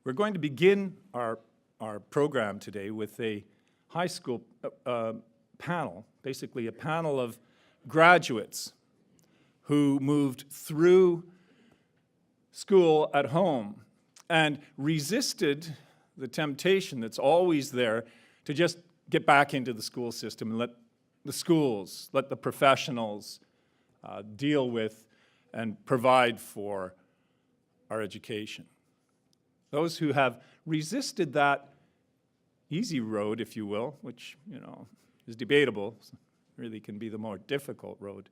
We're going to begin our program today with a high school panel, basically a panel of graduates who moved through school at home and resisted the temptation that's always there to just get back into the school system and let the schools, let the professionals deal with and provide for our education. Those who have resisted that easy road, if you will, which, is debatable, really can be the more difficult road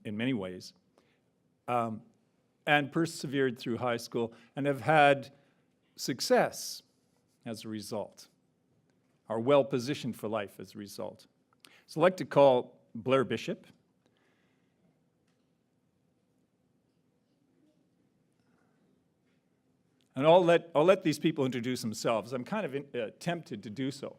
in many ways, and persevered through high school and have had success as a result, are well positioned for life as a result. So I'd like to call Blair Bishop. And I'll let these people introduce themselves. I'm kind of tempted to do so.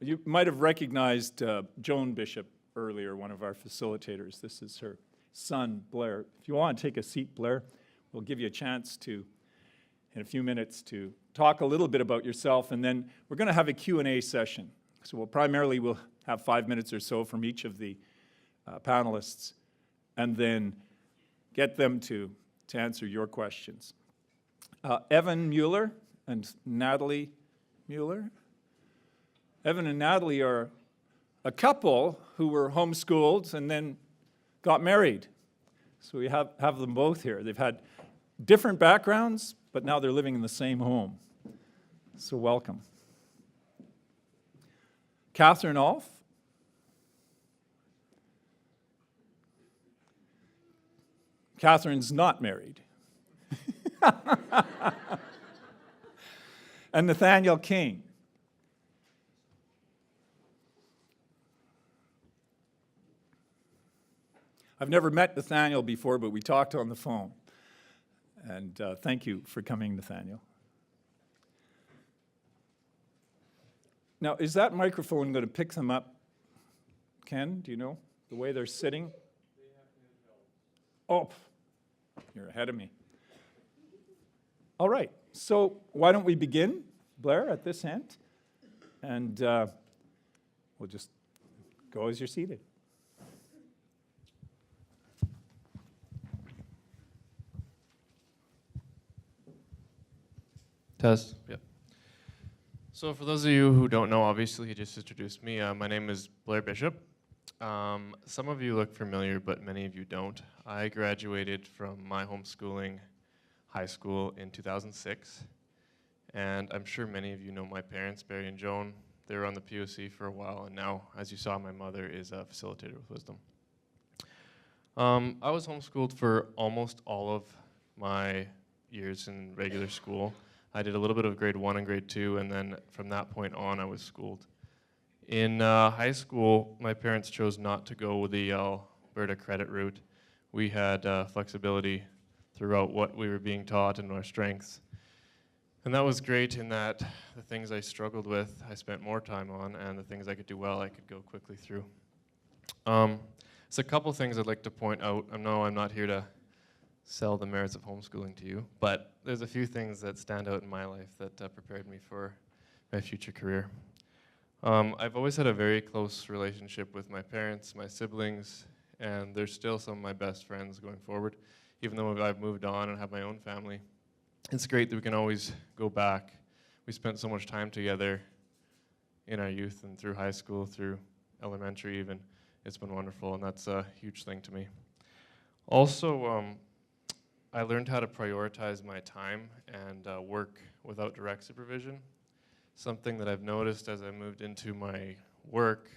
You might have recognized Joan Bishop earlier, one of our facilitators. This is her son, Blair. If you want to take a seat, Blair, we'll give you a chance to, in a few minutes, to talk a little bit about yourself, and then we're going to have a Q&A session. So we'll have 5 minutes or so from each of the panelists, and then get them to answer your questions. Evan Mueller and Natalie Mueller. Evan and Natalie are a couple who were homeschooled and then got married. So we have them both here. They've had different backgrounds, but now they're living in the same home. So welcome. Katheryn Ahlf. Katheryn's not married. And Nathaniel King. I've never met Nathaniel before, but we talked on the phone. And thank you for coming, Nathaniel. Now, is that microphone going to pick them up? Ken, do you know the way they're sitting? Oh, you're ahead of me. All right, so why don't we begin, Blair, at this end? And we'll just go as you're seated. Test. Yep. So for those of you who don't know, obviously he just introduced me. My name is Blair Bishop. Some of you look familiar, but many of you don't. I graduated from my homeschooling high school in 2006, and I'm sure many of you know my parents, Barry and Joan. They were on the POC for a while, and now, as you saw, my mother is a facilitator with Wisdom. I was homeschooled for almost all of my years in regular school. I did a little bit of grade 1 and grade 2, and then from that point on, I was schooled. In high school, my parents chose not to go the Alberta credit route. We had flexibility throughout what we were being taught and our strengths. And that was great in that the things I struggled with, I spent more time on, and the things I could do well, I could go quickly through. So a couple things I'd like to point out. I know I'm not here to sell the merits of homeschooling to you, but there's a few things that stand out in my life that prepared me for my future career. I've always had a very close relationship with my parents, my siblings, and they're still some of my best friends going forward. Even though I've moved on and have my own family, it's great that we can always go back. We spent so much time together in our youth and through high school, through elementary even. It's been wonderful, and that's a huge thing to me. Also, I learned how to prioritize my time and work without direct supervision. Something that I've noticed as I moved into my work,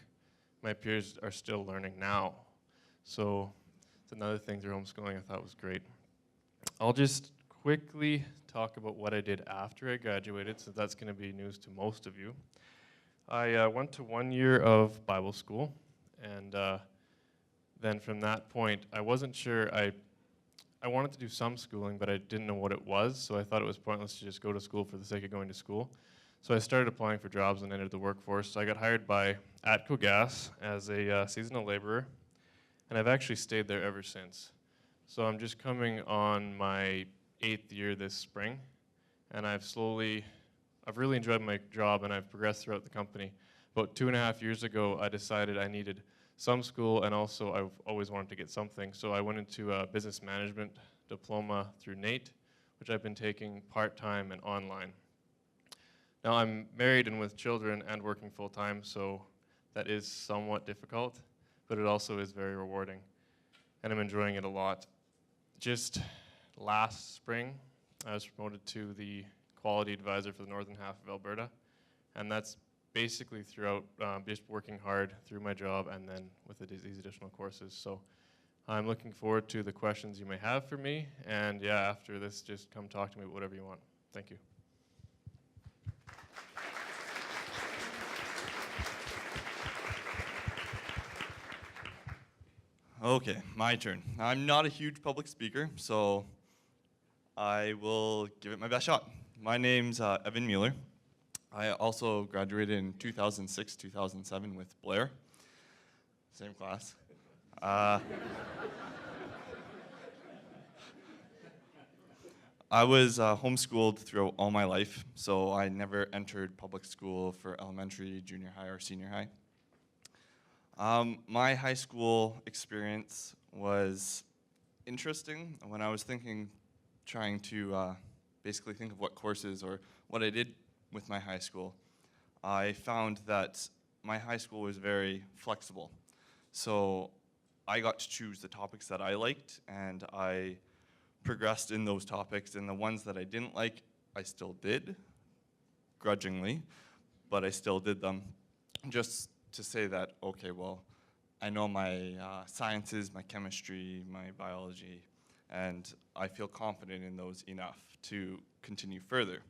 my peers are still learning now. So it's another thing through homeschooling I thought was great. I'll just quickly talk about what I did after I graduated, since that's going to be news to most of you. I went to 1 year of Bible school, and then from that point, I wasn't sure. I wanted to do some schooling, but I didn't know what it was, so I thought it was pointless to just go to school for the sake of going to school. So I started applying for jobs and entered the workforce. So I got hired by ATCO Gas as a seasonal laborer, and I've actually stayed there ever since. So I'm just coming on my 8th year this spring, and I've really enjoyed my job, and I've progressed throughout the company. About 2.5 years ago, I decided I needed some school, and also I've always wanted to get something. So I went into a business management diploma through NATE, which I've been taking part-time and online. Now I'm married and with children and working full-time, so that is somewhat difficult, but it also is very rewarding, and I'm enjoying it a lot. Just last spring, I was promoted to the quality advisor for the northern half of Alberta, and that's basically throughout just working hard through my job and then with these additional courses. So I'm looking forward to the questions you may have for me, and yeah, after this, just come talk to me about whatever you want. Thank you. Okay, my turn. I'm not a huge public speaker, so I will give it my best shot. My name's Evan Mueller. I also graduated in 2006, 2007 with Blair. Same class. I was homeschooled throughout all my life, so I never entered public school for elementary, junior high, or senior high. My high school experience was interesting. When I was trying to basically think of what courses or what I did with my high school, I found that my high school was very flexible. So I got to choose the topics that I liked, and I progressed in those topics, and the ones that I didn't like, I still did, grudgingly, but I still did them, just to say that, okay, well, I know my sciences, my chemistry, my biology, and I feel confident in those enough to continue further.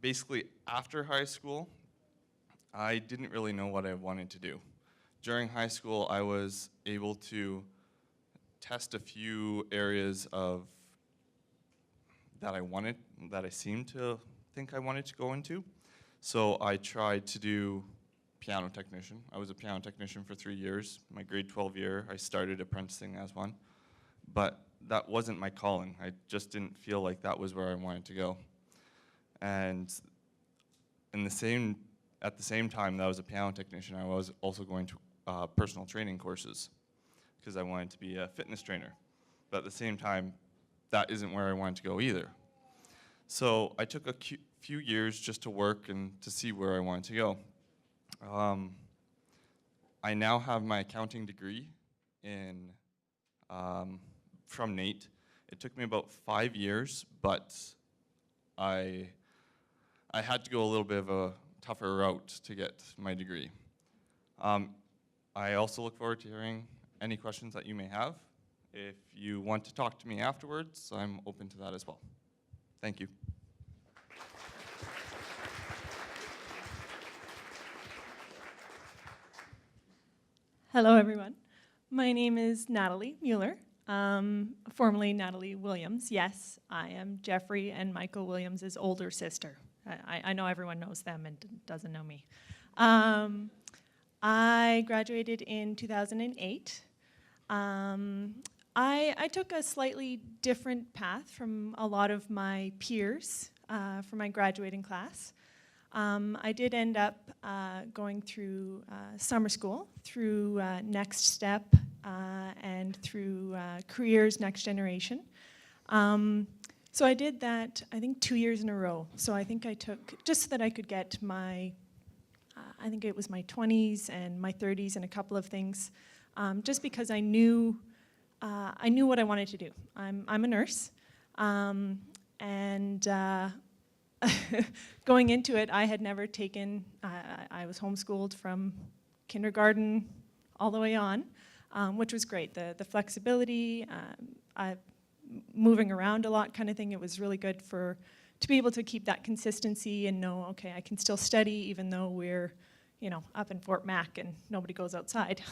Basically, after high school, I didn't really know what I wanted to do. During high school, I was able to test a few areas that I seemed to think I wanted to go into. So I tried to do piano technician. I was a piano technician for 3 years. My grade 12 year, I started apprenticing as one. But that wasn't my calling. I just didn't feel like that was where I wanted to go. And at the same time that I was a piano technician, I was also going to personal training courses because I wanted to be a fitness trainer. But at the same time, that isn't where I wanted to go either. So I took a few years just to work and to see where I wanted to go. I now have my accounting degree from NATE. It took me about 5 years, but I had to go a little bit of a tougher route to get my degree. I also look forward to hearing any questions that you may have. If you want to talk to me afterwards, I'm open to that as well. Thank you. Hello, everyone. My name is Natalie Mueller, formerly Natalie Williams. Yes, I am Jeffrey and Michael Williams' older sister. I know everyone knows them and doesn't know me. I graduated in 2008. I took a slightly different path from a lot of my peers for my graduating class. I did end up going through summer school, through Next Step, and through Careers Next Generation. So I did that, I think, 2 years in a row. So I think I took, just so that I could get my, I think it was my 20s and my 30s and a couple of things, just because I knew what I wanted to do. I'm a nurse, and going into it, I had never taken, I was homeschooled from kindergarten all the way on, which was great. The flexibility, moving around a lot kind of thing, it was really good to be able to keep that consistency and know, okay, I can still study even though we're, up in Fort Mac and nobody goes outside.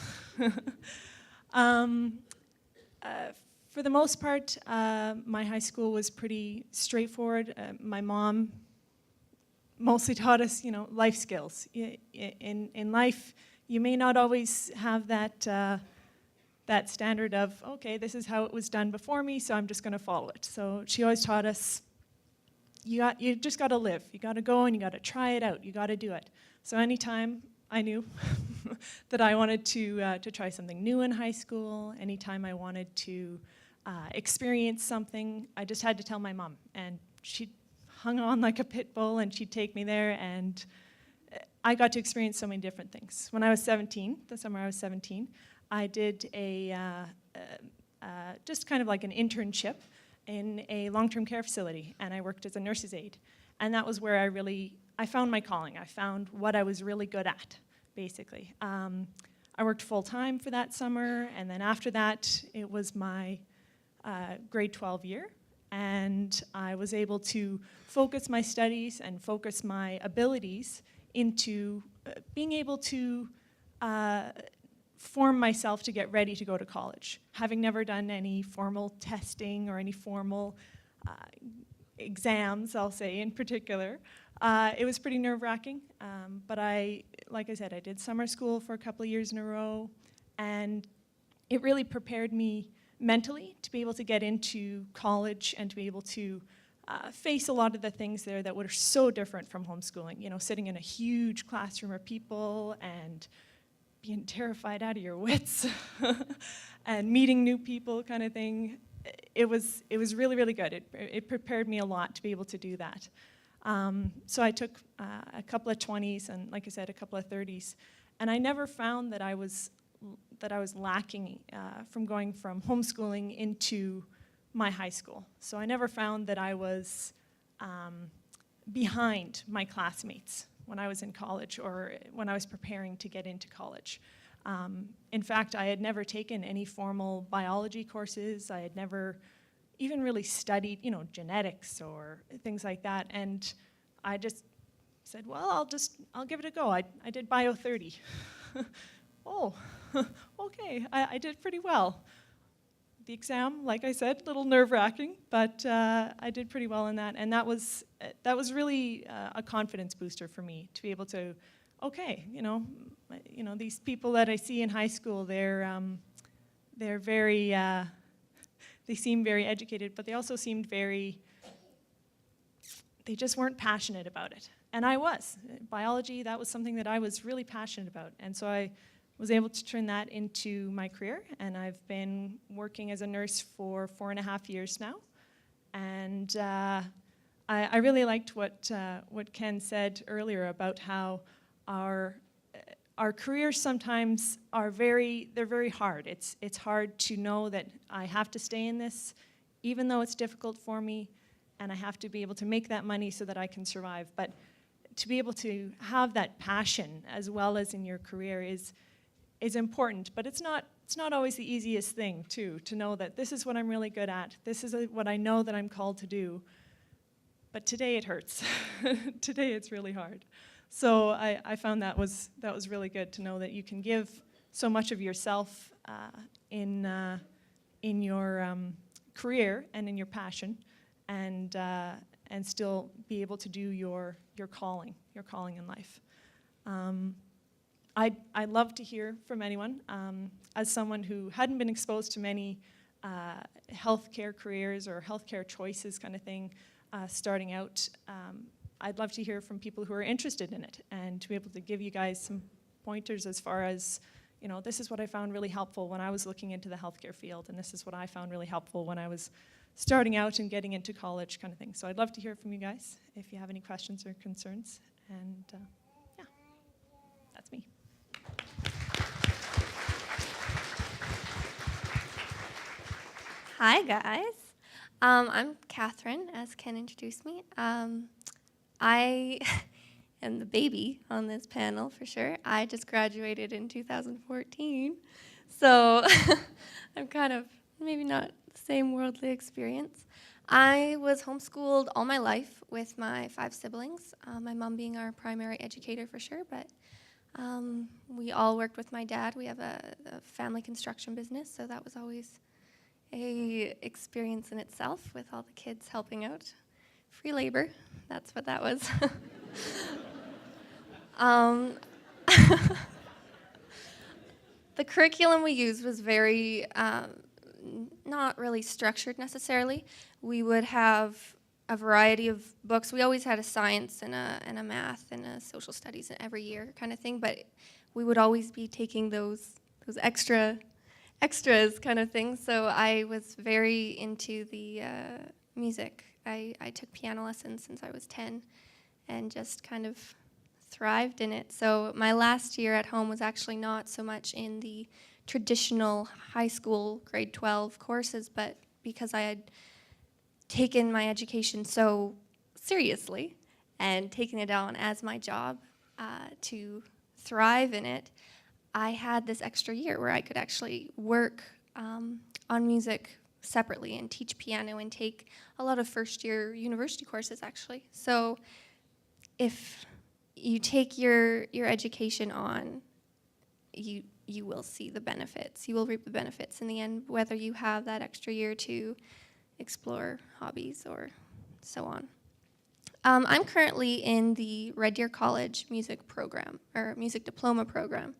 For the most part, my high school was pretty straightforward. My mom mostly taught us, life skills. In life, you may not always have that that standard of, okay, this is how it was done before me, so I'm just going to follow it. So she always taught us, you just got to live. You got to go and you got to try it out. You got to do it. So anytime I knew that I wanted to try something new in high school, anytime I wanted to experience something, I just had to tell my mom. And she hung on like a pit bull, and she'd take me there, and I got to experience so many different things. When I was 17, the summer I was 17, I did just kind of like an internship in a long-term care facility, and I worked as a nurse's aide. And that was where I found my calling. I found what I was really good at, basically. I worked full-time for that summer, and then after that, it was my grade 12 year, and I was able to focus my studies and focus my abilities into being able to form myself to get ready to go to college. Having never done any formal testing or any formal exams, I'll say in particular, it was pretty nerve-wracking, but like I said, I did summer school for a couple of years in a row, and it really prepared me mentally to be able to get into college and to be able to face a lot of the things there that were so different from homeschooling. You know, sitting in a huge classroom of people and being terrified out of your wits and meeting new people kind of thing. It was really, really good. It prepared me a lot to be able to do that. So I took a couple of 20s and, like I said, a couple of 30s. And I never found that I was lacking from going from homeschooling into my high school. So I never found that I was behind my classmates when I was in college or when I was preparing to get into college. In fact, I had never taken any formal biology courses. I had never even really studied, genetics or things like that. And I just said, well, I'll give it a go. I did Bio 30. Oh, okay, I did pretty well. The exam, like I said, a little nerve-wracking, but I did pretty well in that. And that was really a confidence booster for me to be able to, okay, these people that I see in high school, they're very, they seem very educated, but they also seemed they just weren't passionate about it. And I was. Biology, that was something that I was really passionate about. And so I was able to turn that into my career, and I've been working as a nurse for 4.5 years now. And I really liked what Ken said earlier about how our careers sometimes they're very hard. It's hard to know that I have to stay in this, even though it's difficult for me, and I have to be able to make that money so that I can survive. But to be able to have that passion as well as in your career is important, but it's not always the easiest thing, too, to know that this is what I'm really good at, this is what I know that I'm called to do, but today it hurts. Today it's really hard. So I found that was really good to know that you can give so much of yourself in your career and in your passion, and still be able to do your calling in life. I'd love to hear from anyone. As someone who hadn't been exposed to many healthcare careers or healthcare choices kind of thing starting out, I'd love to hear from people who are interested in it and to be able to give you guys some pointers as far as, this is what I found really helpful when I was looking into the healthcare field, and this is what I found really helpful when I was starting out and getting into college kind of thing. So I'd love to hear from you guys if you have any questions or concerns. And yeah, that's me. Hi, guys. I'm Katheryn, as Ken introduced me. I am the baby on this panel, for sure. I just graduated in 2014, so I'm kind of maybe not the same worldly experience. I was homeschooled all my life with my 5 siblings, my mom being our primary educator, for sure, but we all worked with my dad. We have a family construction business, so that was always a experience in itself with all the kids helping out. Free labor, that's what that was. The curriculum we used was very, not really structured necessarily. We would have a variety of books. We always had a science and a math and a social studies every year kind of thing, but we would always be taking those extras kind of thing. So I was very into the music. I took piano lessons since I was 10 and just kind of thrived in it. So my last year at home was actually not so much in the traditional high school grade 12 courses, but because I had taken my education so seriously and taken it on as my job to thrive in it, I had this extra year where I could actually work on music separately and teach piano and take a lot of first-year university courses, actually. So if you take your education on, you will see the benefits. You will reap the benefits in the end, whether you have that extra year to explore hobbies or so on. I'm currently in the Red Deer College music program, or music diploma program,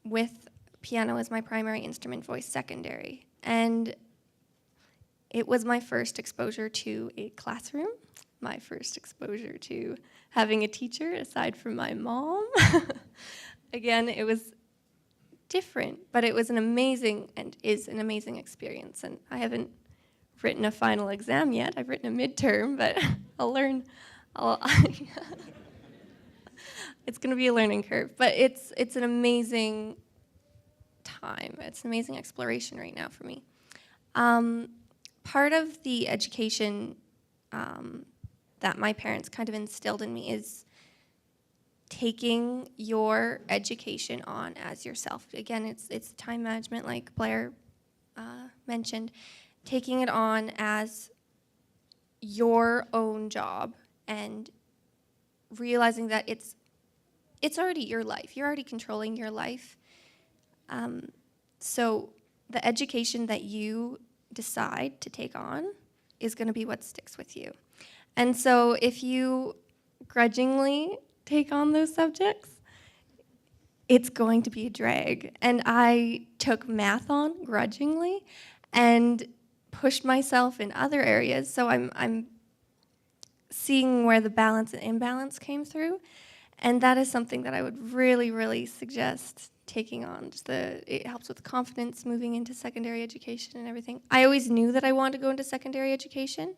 with piano as my primary instrument, voice secondary. And it was my first exposure to a classroom, my first exposure to having a teacher aside from my mom. Again, it was different, but it was an amazing and is an amazing experience. And I haven't written a final exam yet. I've written a midterm, but I'll learn. It's going to be a learning curve, but it's an amazing time. It's an amazing exploration right now for me. Part of the education that my parents kind of instilled in me is taking your education on as yourself. Again, it's time management, like Blair mentioned, taking it on as your own job and realizing that it's already your life. You're already controlling your life. So the education that you decide to take on is going to be what sticks with you. And so if you grudgingly take on those subjects, it's going to be a drag. And I took math on grudgingly and pushed myself in other areas. So I'm seeing where the balance and imbalance came through. And that is something that I would really, really suggest taking on. It helps with confidence moving into secondary education and everything. I always knew that I wanted to go into secondary education.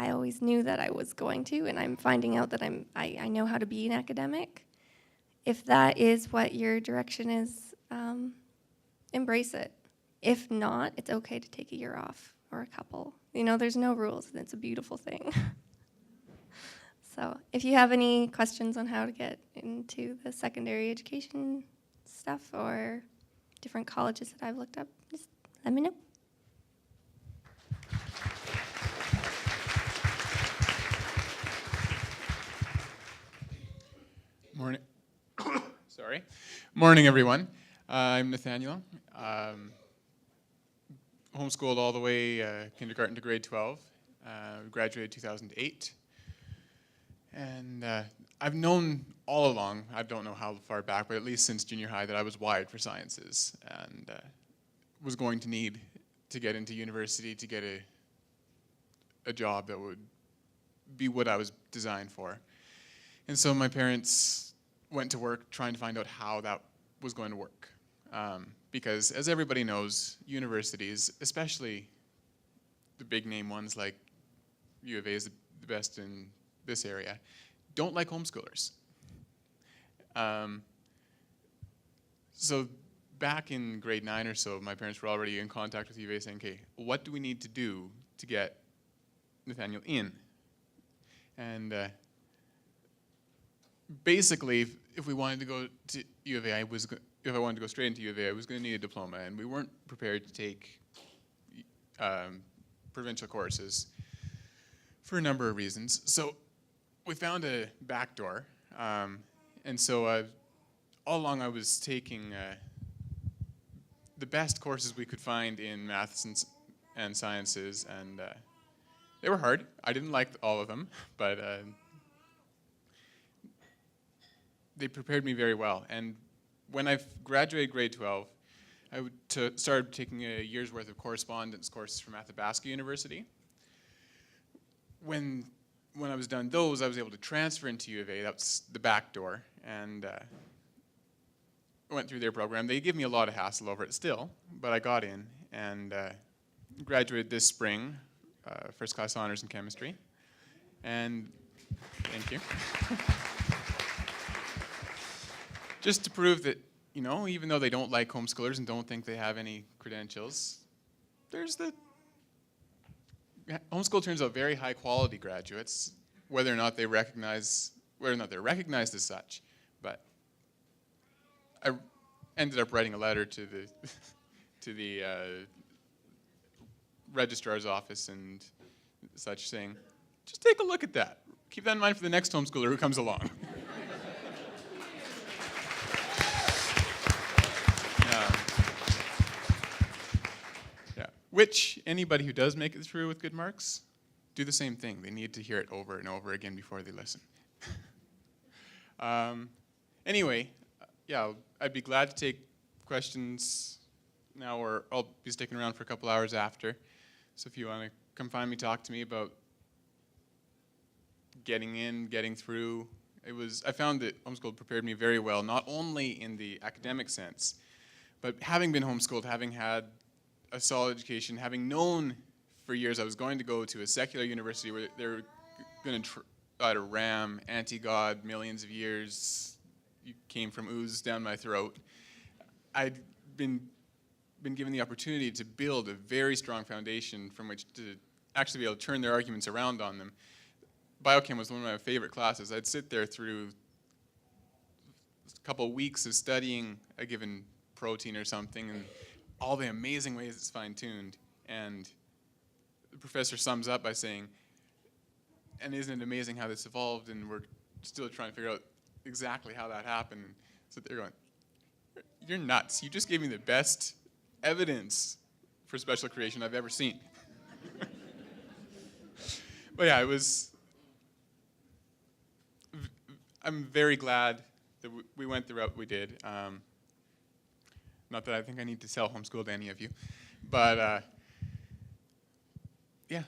I always knew that I was going to, and I'm finding out that I know how to be an academic. If that is what your direction is, embrace it. If not, it's okay to take a year off or a couple. There's no rules, and it's a beautiful thing. So if you have any questions on how to get into the secondary education stuff or different colleges that I've looked up, just let me know. Morning. Sorry. Morning, everyone. I'm Nathaniel. Homeschooled all the way kindergarten to grade 12. Graduated 2008. And I've known all along, I don't know how far back, but at least since junior high, that I was wired for sciences and was going to need to get into university to get a job that would be what I was designed for. And so my parents went to work trying to find out how that was going to work. Because as everybody knows, universities, especially the big name ones like U of A is the best in this area, don't like homeschoolers. So back in grade 9 or so, my parents were already in contact with U of A saying, okay, what do we need to do to get Nathaniel in? And basically, if we wanted to go to U of A, if I wanted to go straight into U of A, I was going to need a diploma, and we weren't prepared to take provincial courses for a number of reasons. So we found a back door, and so all along I was taking the best courses we could find in maths and sciences, and they were hard. I didn't like all of them, but they prepared me very well. And when I graduated grade 12, I started taking a year's worth of correspondence courses from Athabasca University. When I was done those, I was able to transfer into U of A. That's the back door, and went through their program. They gave me a lot of hassle over it still, but I got in and graduated this spring, first class honors in chemistry. And thank you. Just to prove that, you know, even though they don't like homeschoolers and don't think they have any credentials, homeschool turns out very high quality graduates, whether or not they're recognized as such. But I ended up writing a letter to the registrar's office and such, saying, just take a look at that. Keep that in mind for the next homeschooler who comes along. Which, anybody who does make it through with good marks, do the same thing. They need to hear it over and over again before they listen. Anyway, yeah, I'd be glad to take questions now, or I'll be sticking around for a couple hours after. So if you want to come find me, talk to me about getting in, getting through. I found that homeschool prepared me very well, not only in the academic sense, but having been homeschooled, having had a solid education, having known for years I was going to go to a secular university where they were going to try to ram anti-God millions of years came from ooze down my throat. I'd been given the opportunity to build a very strong foundation from which to actually be able to turn their arguments around on them. Biochem was one of my favorite classes. I'd sit there through a couple of weeks of studying a given protein or something, and all the amazing ways it's fine-tuned. And the professor sums up by saying, and isn't it amazing how this evolved, and we're still trying to figure out exactly how that happened. So they're going, you're nuts. You just gave me the best evidence for special creation I've ever seen. But yeah, I'm very glad that we went the route we did. Not that I think I need to sell homeschool to any of you, but yeah.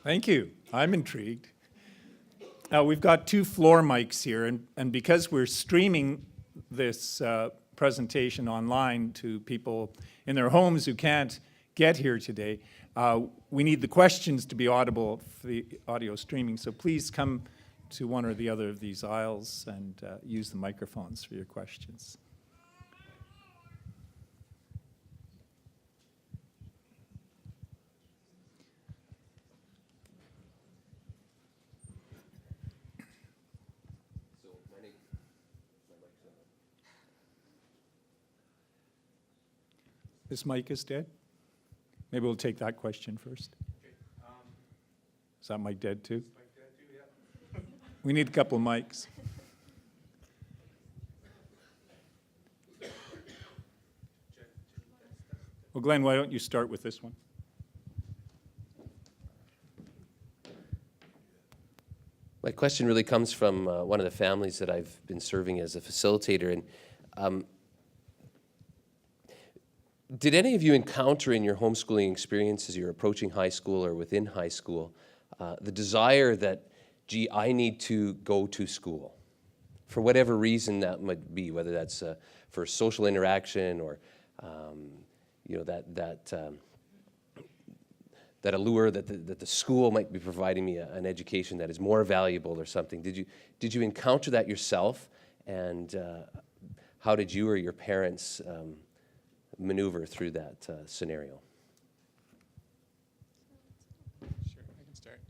Thank you. I'm intrigued. We've got 2 floor mics here, and because we're streaming this presentation online to people in their homes who can't get here today, we need the questions to be audible for the audio streaming, so please come to one or the other of these aisles and use the microphones for your questions. This mic is dead? Maybe we'll take that question first. Is that mic dead too? We need a couple of mics. Well, Glenn, why don't you start with this one? My question really comes from one of the families that I've been serving as a facilitator. And did any of you encounter in your homeschooling experience as you're approaching high school or within high school the desire that, gee, I need to go to school, for whatever reason that might be, whether that's for social interaction or you know, that allure that the school might be providing me an education that is more valuable or something? Did you encounter that yourself, and how did you or your parents maneuver through that scenario? Sure, I can start.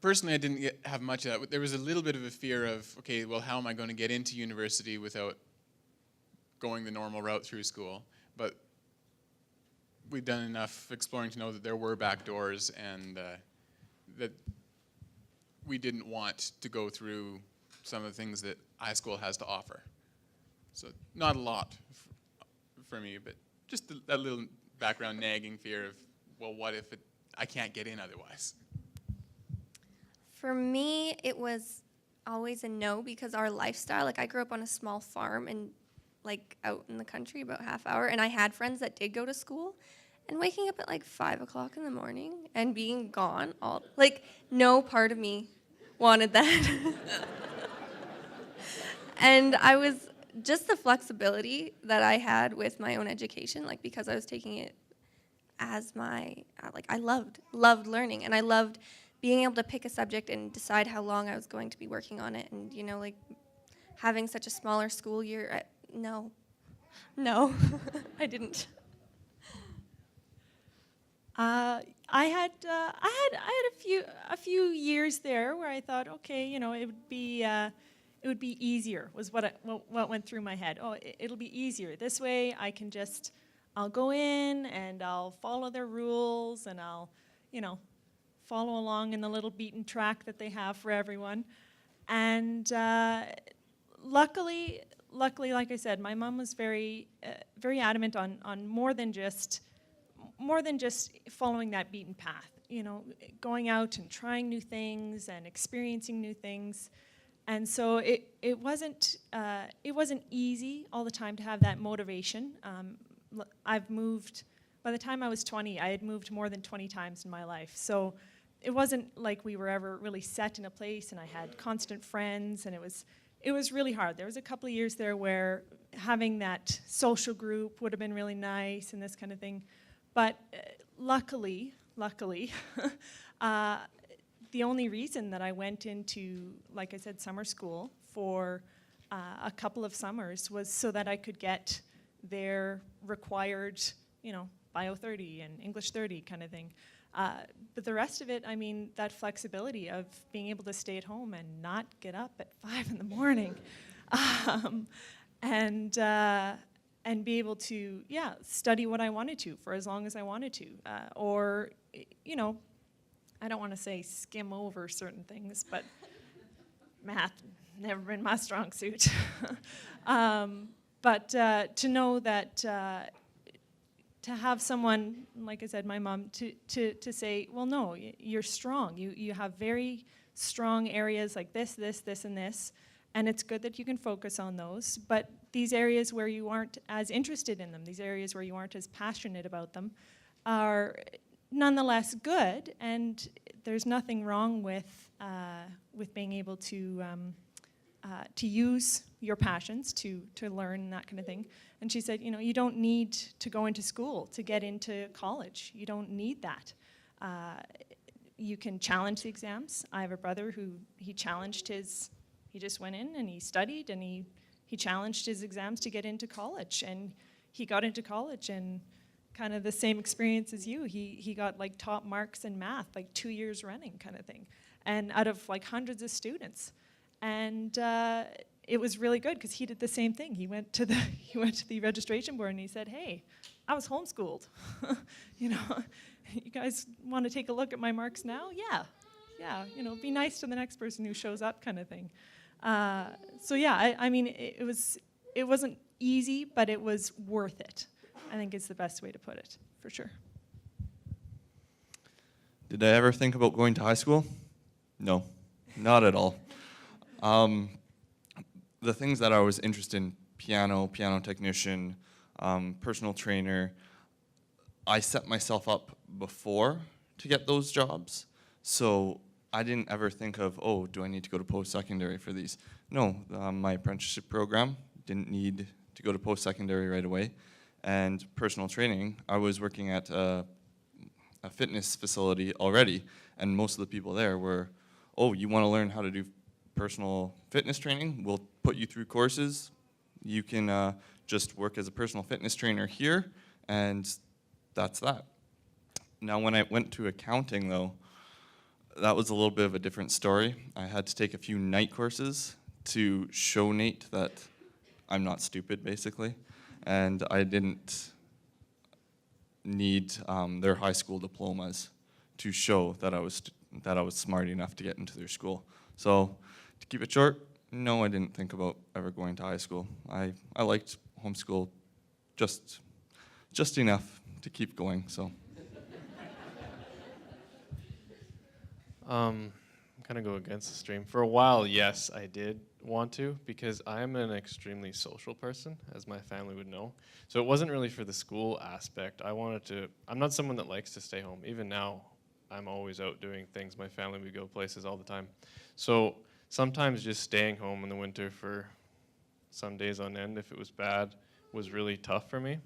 Personally, I didn't have much of that. There was a little bit of a fear of, okay, well, how am I going to get into university without going the normal route through school? But we've done enough exploring to know that there were back doors, and that we didn't want to go through some of the things that high school has to offer. So not a lot for me, but just that little background nagging fear of, well, what if I can't get in otherwise? For me, it was always a no because our lifestyle, like I grew up on a small farm and like out in the country about half hour, and I had friends that did go to school, and waking up at like 5 o'clock in the morning and being gone all, like no part of me wanted that. And I was, just the flexibility that I had with my own education, like because I was taking it as my, like I loved learning, and I loved being able to pick a subject and decide how long I was going to be working on it, and like having such a smaller school year, no, I didn't. I had a few years there where I thought, okay, it would be easier, was what went through my head. Oh, it'll be easier this way. I'll go in and I'll follow their rules, and I'll follow along in the little beaten track that they have for everyone. And luckily, like I said, my mom was very adamant on more than just following that beaten path. Going out and trying new things and experiencing new things. And so it wasn't easy all the time to have that motivation. I've moved, by the time I was 20, I had moved more than 20 times in my life. So it wasn't like we were ever really set in a place, and I had constant friends, and it was really hard. There was a couple of years there where having that social group would have been really nice and this kind of thing. But luckily, the only reason that I went into, like I said, summer school for a couple of summers was so that I could get their required, Bio 30 and English 30 kind of thing. But the rest of it, I mean, that flexibility of being able to stay at home and not get up at 5 in the morning, and be able to, study what I wanted to for as long as I wanted to, or, I don't want to say skim over certain things, but math never been my strong suit. But to know that, to have someone, like I said, my mom, to say, well, no, you're strong. You have very strong areas like this, and this, and it's good that you can focus on those. But these areas where you aren't as interested in them, these areas where you aren't as passionate about them, are nonetheless good, and there's nothing wrong with being able to use your passions to learn that kind of thing. And she said, you don't need to go into school to get into college. You don't need that. You can challenge the exams. I have a brother who he just went in and he studied, and he challenged his exams to get into college, and he got into college, and kind of the same experience as you. He got like top marks in math, like 2 years running kind of thing, and out of like hundreds of students. And it was really good because he did the same thing. He went to the registration board and he said, "Hey, I was homeschooled. You guys want to take a look at my marks now? Yeah. Be nice to the next person who shows up," kind of thing. So yeah, I mean, it wasn't easy, but it was worth it. I think it's the best way to put it, for sure. Did I ever think about going to high school? No, not at all. The things that I was interested in, piano technician, personal trainer, I set myself up before to get those jobs. So I didn't ever think of, oh, do I need to go to post-secondary for these? No, my apprenticeship program didn't need to go to post-secondary right away. And personal training, I was working at a fitness facility already, and most of the people there were, oh, you want to learn how to do personal fitness training? We'll put you through courses. You can just work as a personal fitness trainer here, and that's that. Now, when I went to accounting, though, that was a little bit of a different story. I had to take a few night courses to show Nate that I'm not stupid, basically, and I didn't need their high school diplomas to show that I was smart enough to get into their school. So, to keep it short, no, I didn't think about ever going to high school. I liked homeschool just enough to keep going. So I'm kind of go against the stream. For a while, yes, I did want to, because I'm an extremely social person, as my family would know. So it wasn't really for the school aspect. I'm not someone that likes to stay home. Even now, I'm always out doing things. My family would go places all the time. So sometimes just staying home in the winter for some days on end, if it was bad, was really tough for me.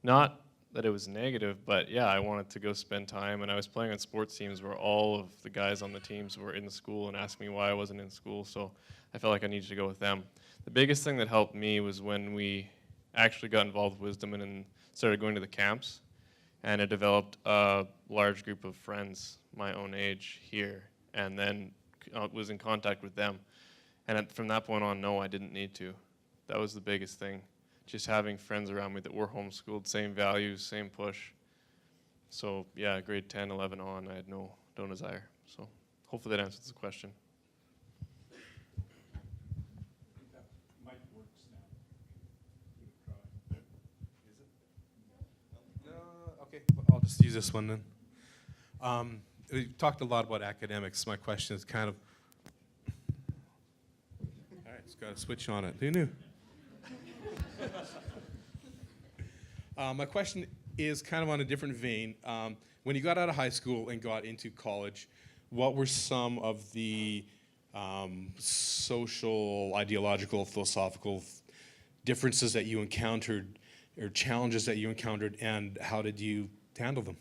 Not that it was negative, but yeah, I wanted to go spend time, and I was playing on sports teams where all of the guys on the teams were in school and asked me why I wasn't in school, so I felt like I needed to go with them. The biggest thing that helped me was when we actually got involved with Wisdom and started going to the camps, and it developed a large group of friends my own age here, and then was in contact with them. And from that point on, no, I didn't need to. That was the biggest thing. Just having friends around me that were homeschooled, same values, same push. So yeah, grade 10, 11 on, I had no desire. So hopefully that answers the question. Okay, well, I'll just use this one then. We talked a lot about academics. My question is kind of, all right, it's got a switch on it. Who knew? My question is kind of on a different vein. When you got out of high school and got into college, what were some of the social, ideological, philosophical differences that you encountered or challenges that you encountered, and how did you handle them?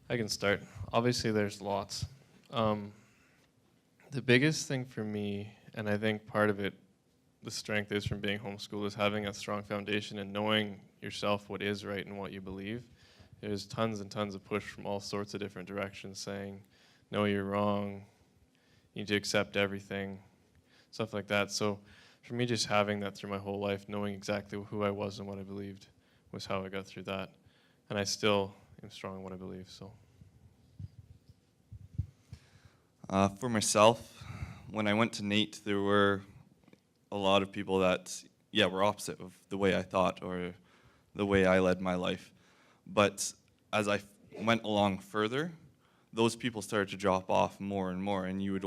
I can start. Obviously, there's lots. The biggest thing for me, and I think part of it, the strength is from being homeschooled, is having a strong foundation and knowing yourself what is right and what you believe. There's tons and tons of push from all sorts of different directions saying, no, you're wrong, you need to accept everything, stuff like that. So for me, just having that through my whole life, knowing exactly who I was and what I believed, was how I got through that. And I still am strong in what I believe, so. For myself, when I went to NAIT, there were a lot of people that, yeah, were opposite of the way I thought or the way I led my life. But as I went along further, those people started to drop off more and more, and you would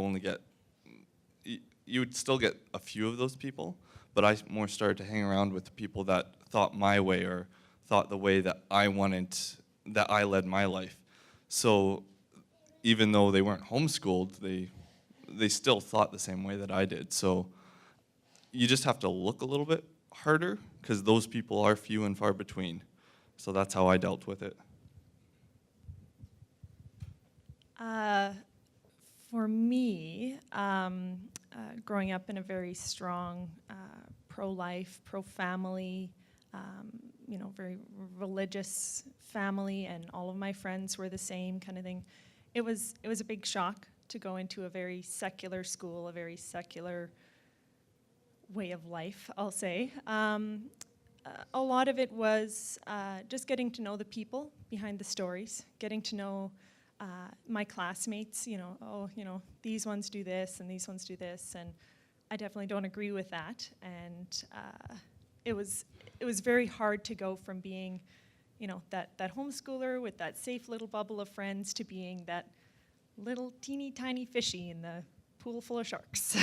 still get a few of those people, but I more started to hang around with the people that thought my way or thought the way that I wanted, that I led my life. So even though they weren't homeschooled, they still thought the same way that I did. So you just have to look a little bit harder, because those people are few and far between. So that's how I dealt with it. For me, growing up in a very strong pro-life, pro-family, very religious family, and all of my friends were the same kind of thing, it was a big shock to go into a very secular school, a very secular way of life, I'll say. A lot of it was just getting to know the people behind the stories, getting to know my classmates, these ones do this and these ones do this, and I definitely don't agree with that. And it was very hard to go from being, that homeschooler with that safe little bubble of friends to being that little teeny tiny fishy in the pool full of sharks.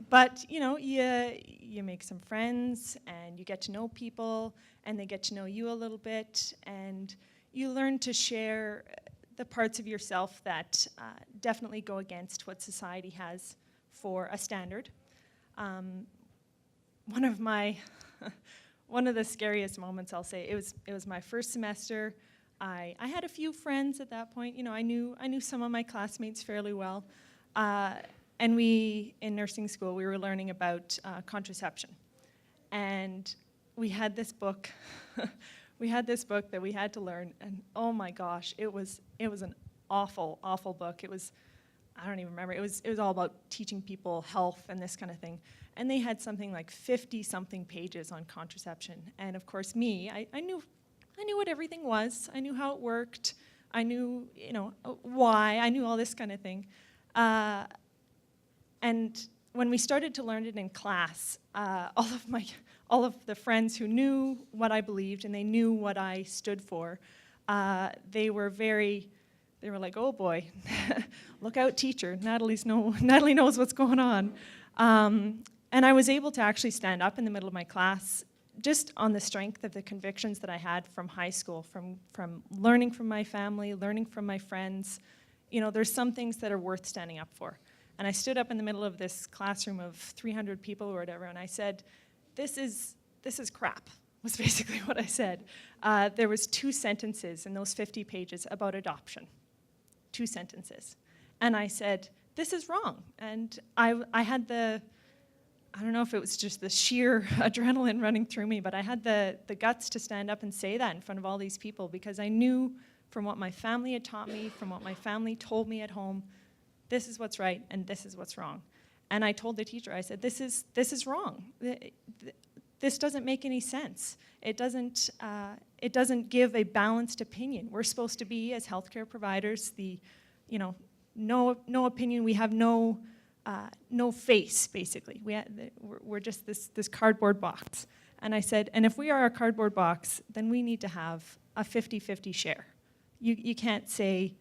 But you make some friends and you get to know people and they get to know you a little bit, and you learn to share the parts of yourself that definitely go against what society has for a standard. One of the scariest moments, I'll say, it was my first semester. I had a few friends at that point. I knew some of my classmates fairly well. And in nursing school, we were learning about contraception. And we had this book. We had this book that we had to learn, and oh my gosh, it was an awful, awful book. I don't even remember. It was all about teaching people health and this kind of thing. And they had something like 50-something pages on contraception. And of course, I knew what everything was. I knew how it worked. I knew, why. I knew all this kind of thing. And when we started to learn it in class, all of the friends who knew what I believed and they knew what I stood for, they were like, oh boy, look out, teacher. Natalie knows what's going on. And I was able to actually stand up in the middle of my class just on the strength of the convictions that I had from high school, from learning from my family, learning from my friends. You know, there's some things that are worth standing up for. And I stood up in the middle of this classroom of 300 people or whatever, and I said, this is crap, was basically what I said. There was 2 sentences in those 50 pages about adoption. 2 sentences. And I said, this is wrong. And I had I don't know if it was just the sheer adrenaline running through me, but I had the guts to stand up and say that in front of all these people, because I knew from what my family had taught me, from what my family told me at home, this is what's right and this is what's wrong. And I told the teacher, I said, this is wrong. This doesn't make any sense. It doesn't give a balanced opinion. We're supposed to be, as healthcare providers, no opinion. We have no face, basically. We're just this cardboard box. And I said, and if we are a cardboard box, then we need to have a 50-50 share. You can't say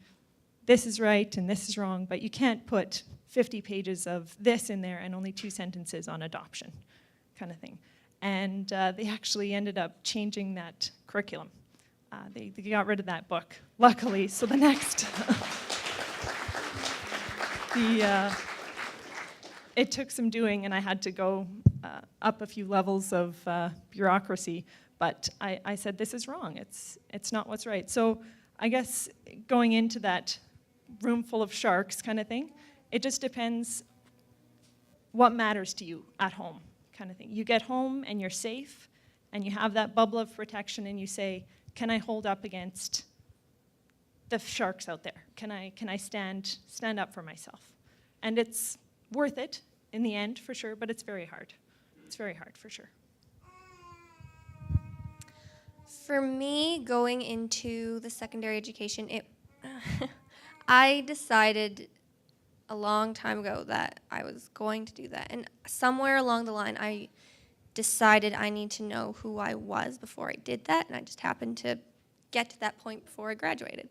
this is right and this is wrong, but you can't put 50 pages of this in there and only 2 sentences on adoption, kind of thing. And they actually ended up changing that curriculum. They got rid of that book, luckily. So the next, it took some doing, and I had to go up a few levels of bureaucracy. But I said, this is wrong. It's not what's right. So I guess going into that room full of sharks kind of thing, it just depends what matters to you at home kind of thing. You get home and you're safe and you have that bubble of protection and you say, can I hold up against the sharks out there? Can I stand up for myself? And it's worth it in the end for sure, but it's very hard. It's very hard for sure. For me, going into the secondary education, I decided a long time ago that I was going to do that. And somewhere along the line, I decided I need to know who I was before I did that, and I just happened to get to that point before I graduated.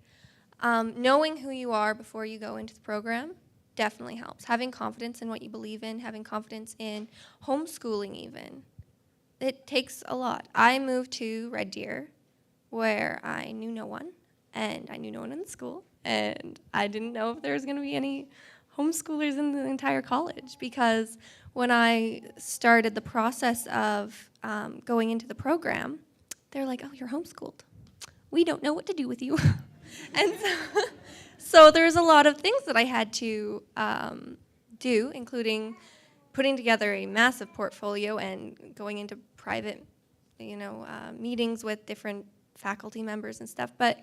Knowing who you are before you go into the program definitely helps. Having confidence in what you believe in, having confidence in homeschooling even. It takes a lot. I moved to Red Deer, where I knew no one, and I knew no one in the school, and I didn't know if there was going to be any homeschoolers in the entire college, because when I started the process of going into the program, they're like, oh, you're homeschooled. We don't know what to do with you. And so there's a lot of things that I had to do, including putting together a massive portfolio and going into private, meetings with different faculty members and stuff. But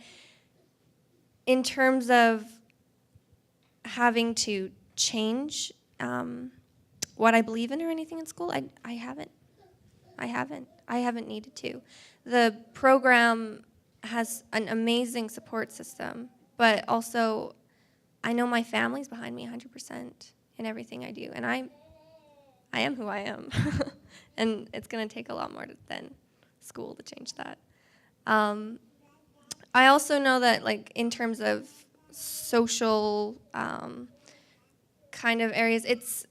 in terms of having to change what I believe in or anything in school, I haven't. I haven't needed to. The program has an amazing support system, but also I know my family's behind me 100% in everything I do, and I am who I am. And it's going to take a lot more than school to change that. I also know that, like, in terms of social kind of areas, it's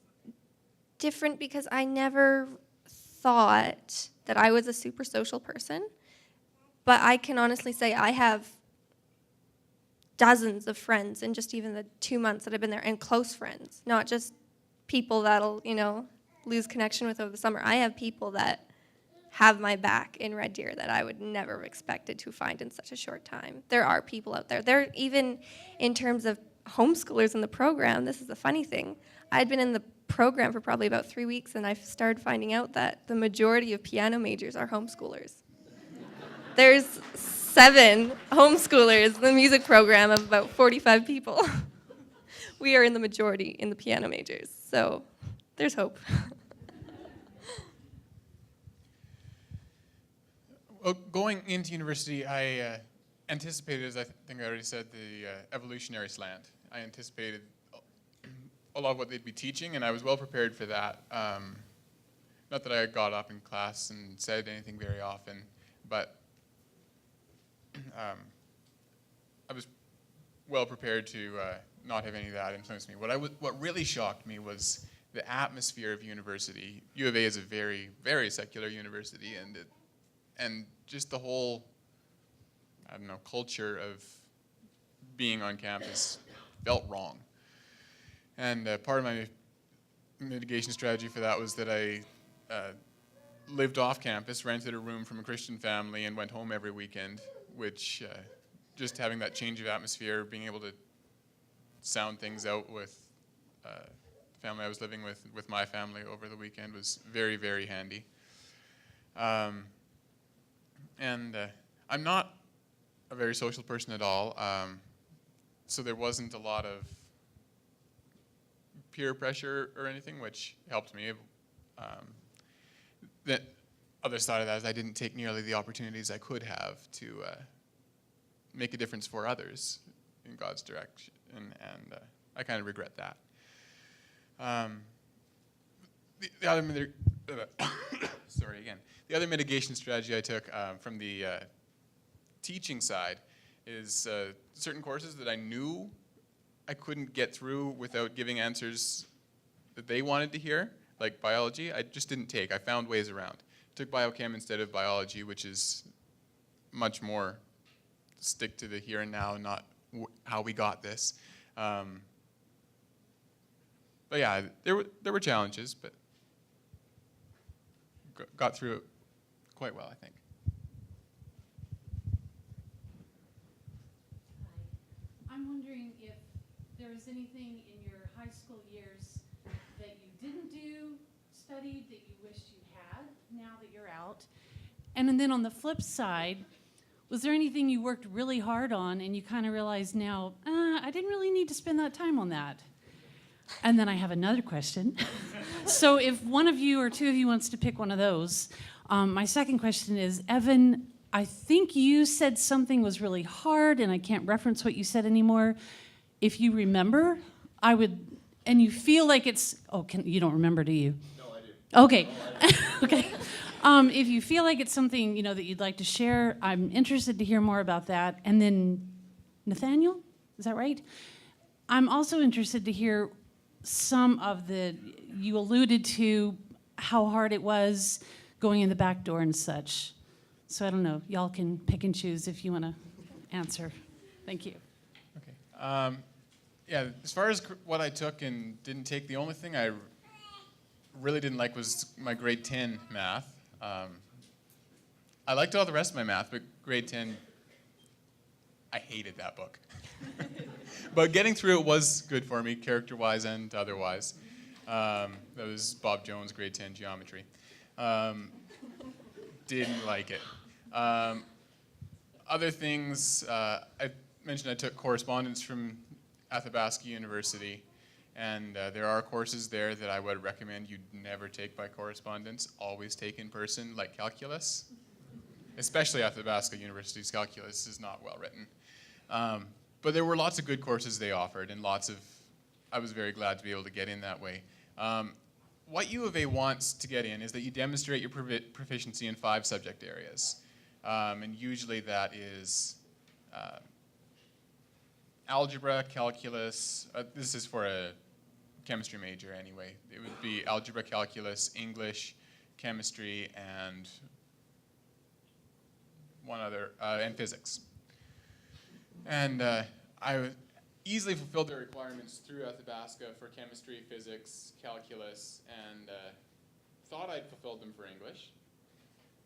different because I never thought that I was a super social person. But I can honestly say I have dozens of friends in just even the 2 months that I've been there, and close friends, not just people that'll, lose connection with over the summer. I have people that have my back in Red Deer that I would never have expected to find in such a short time. There are people out there. There, even in terms of homeschoolers in the program, this is the funny thing. I'd been in the program for probably about 3 weeks, and I started finding out that the majority of piano majors are homeschoolers. There's 7 homeschoolers in the music program of about 45 people. We are in the majority in the piano majors, so there's hope. Well, going into university, I anticipated, as I think I already said, the evolutionary slant. I anticipated a lot of what they'd be teaching, and I was well prepared for that. Not that I got up in class and said anything very often, but I was well prepared to not have any of that influence me. What really shocked me was the atmosphere of university. U of A is a very, very secular university, and just the whole, I don't know, culture of being on campus felt wrong. And part of my mitigation strategy for that was that I lived off campus, rented a room from a Christian family, and went home every weekend, which just having that change of atmosphere, being able to sound things out with the family I was living with my family over the weekend was very, very handy. And I'm not a very social person at all, so there wasn't a lot of peer pressure or anything, which helped me. The other side of that is I didn't take nearly the opportunities I could have to make a difference for others in God's direction, and I kind of regret that. The other sorry again. The other mitigation strategy I took from the teaching side is certain courses that I knew I couldn't get through without giving answers that they wanted to hear, like biology, I just didn't take. I found ways around. I took biochem instead of biology, which is much more stick to the here and now, not how we got this. But yeah, there were challenges, but got through it quite well, I think. I'm wondering if there was anything in your high school years that you didn't do, studied, that you wished you had now that you're out. And then on the flip side, was there anything you worked really hard on and you kind of realized now, I didn't really need to spend that time on that? And then I have another question. So if one of you or two of you wants to pick one of those, my second question is, Evan, I think you said something was really hard, and I can't reference what you said anymore. If you remember, I would, and you feel like it's, you don't remember, do you? No, I do. Okay, okay. If you feel like it's something, that you'd like to share, I'm interested to hear more about that. And then, Nathaniel, is that right? I'm also interested to hear some of you alluded to how hard it was going in the back door and such. So I don't know, y'all can pick and choose if you want to answer. Thank you. Okay. Yeah, as far as what I took and didn't take, the only thing I really didn't like was my grade 10 math. I liked all the rest of my math, but grade 10, I hated that book. But getting through it was good for me, character-wise and otherwise. That was Bob Jones' grade 10 geometry. Didn't like it. Other things, I mentioned I took correspondence from Athabasca University, and there are courses there that I would recommend you never take by correspondence, always take in person, like calculus. Especially Athabasca University's calculus is not well written. But there were lots of good courses they offered, and I was very glad to be able to get in that way. What U of A wants to get in is that you demonstrate your proficiency in 5 subject areas. And usually that is algebra, calculus. This is for a chemistry major anyway. It would be algebra, calculus, English, chemistry, and one other, and physics. And I easily fulfilled the requirements through Athabasca for chemistry, physics, calculus, and thought I'd fulfilled them for English.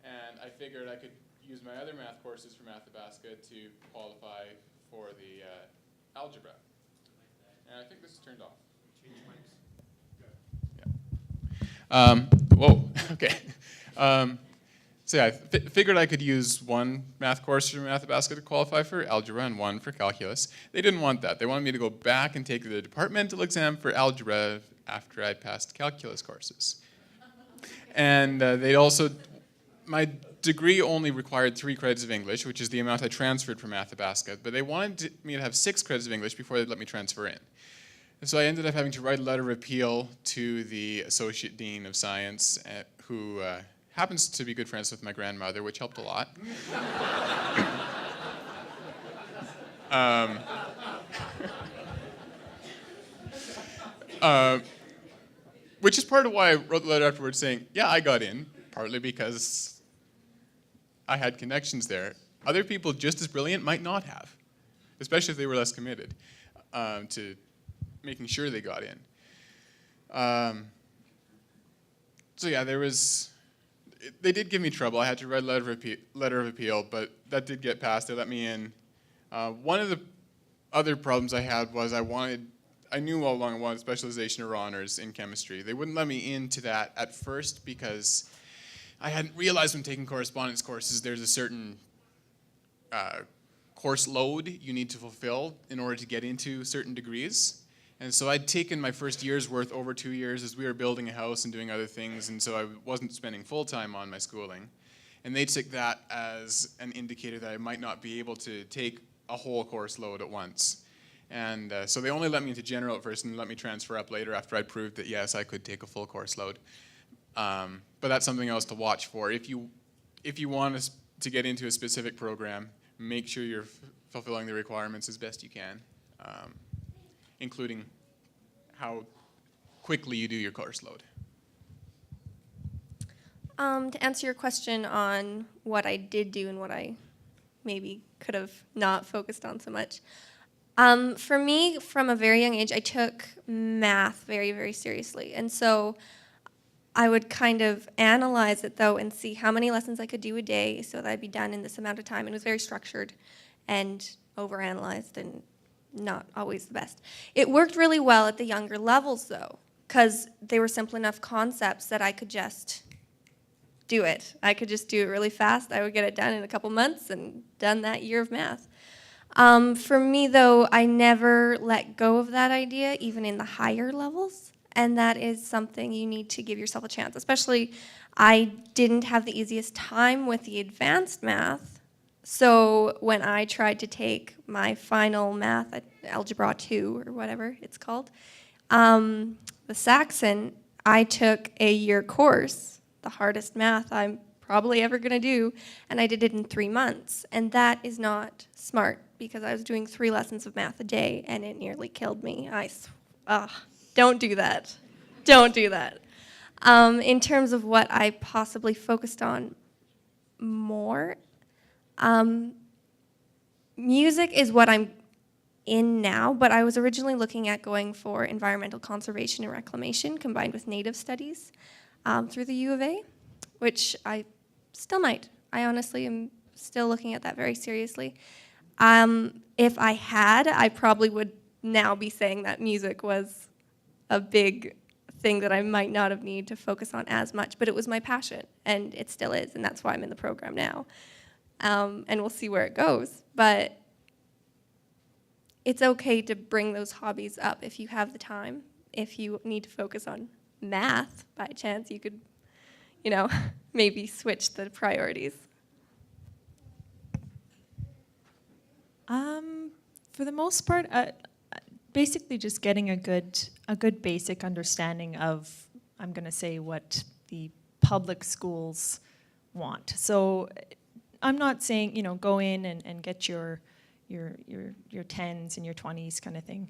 And I figured I could use my other math courses from Athabasca to qualify for the algebra. And I think this is turned off. Yeah. Whoa, okay. So yeah, I figured I could use one math course from Athabasca to qualify for algebra and one for calculus. They didn't want that. They wanted me to go back and take the departmental exam for algebra after I passed calculus courses. And my degree only required 3 credits of English, which is the amount I transferred from Athabasca, but they wanted me to have 6 credits of English before they'd let me transfer in. And so I ended up having to write a letter of appeal to the Associate Dean of Science, who happens to be good friends with my grandmother, which helped a lot. Which is part of why I wrote the letter afterwards saying, yeah, I got in, partly because I had connections there. Other people just as brilliant might not have, especially if they were less committed to making sure they got in. So yeah, they did give me trouble. I had to write a letter of appeal, but that did get passed. They let me in. One of the other problems I had was I knew all along I wanted specialization or honors in chemistry. They wouldn't let me into that at first because I hadn't realized when taking correspondence courses there's a certain course load you need to fulfill in order to get into certain degrees. And so I'd taken my first year's worth over 2 years as we were building a house and doing other things, and so I wasn't spending full time on my schooling. And they took that as an indicator that I might not be able to take a whole course load at once. And so they only let me into general at first and let me transfer up later after I'd proved that, yes, I could take a full course load. But that's something else to watch for. If you want to get into a specific program, make sure you're fulfilling the requirements as best you can, including how quickly you do your course load. To answer your question on what I did do and what I maybe could have not focused on so much. For me, from a very young age, I took math very, very seriously. And so I would kind of analyze it, though, and see how many lessons I could do a day so that I'd be done in this amount of time. And it was very structured and overanalyzed and not always the best. It worked really well at the younger levels, though, because they were simple enough concepts that I could just do it. I could just do it really fast. I would get it done in a couple months and done that year of math. For me, though, I never let go of that idea, even in the higher levels, and that is something you need to give yourself a chance. Especially, I didn't have the easiest time with the advanced math, so when I tried to take my final math at Algebra 2, or whatever it's called, the Saxon, I took a year course, the hardest math I'm probably ever going to do, and I did it in 3 months. And that is not smart, because I was doing 3 lessons of math a day, and it nearly killed me. Don't do that. Don't do that. In terms of what I possibly focused on more, music is what I'm in now, but I was originally looking at going for environmental conservation and reclamation combined with native studies through the U of A, which I still might. I honestly am still looking at that very seriously. If I had, I probably would now be saying that music was a big thing that I might not have needed to focus on as much, but it was my passion, and it still is, and that's why I'm in the program now. And we'll see where it goes, but it's okay to bring those hobbies up if you have the time. If you need to focus on math, by chance, you could, maybe switch the priorities. For the most part, basically just getting a good basic understanding of, I'm going to say, what the public schools want. So I'm not saying, go in and get your 10s and your 20s kind of thing,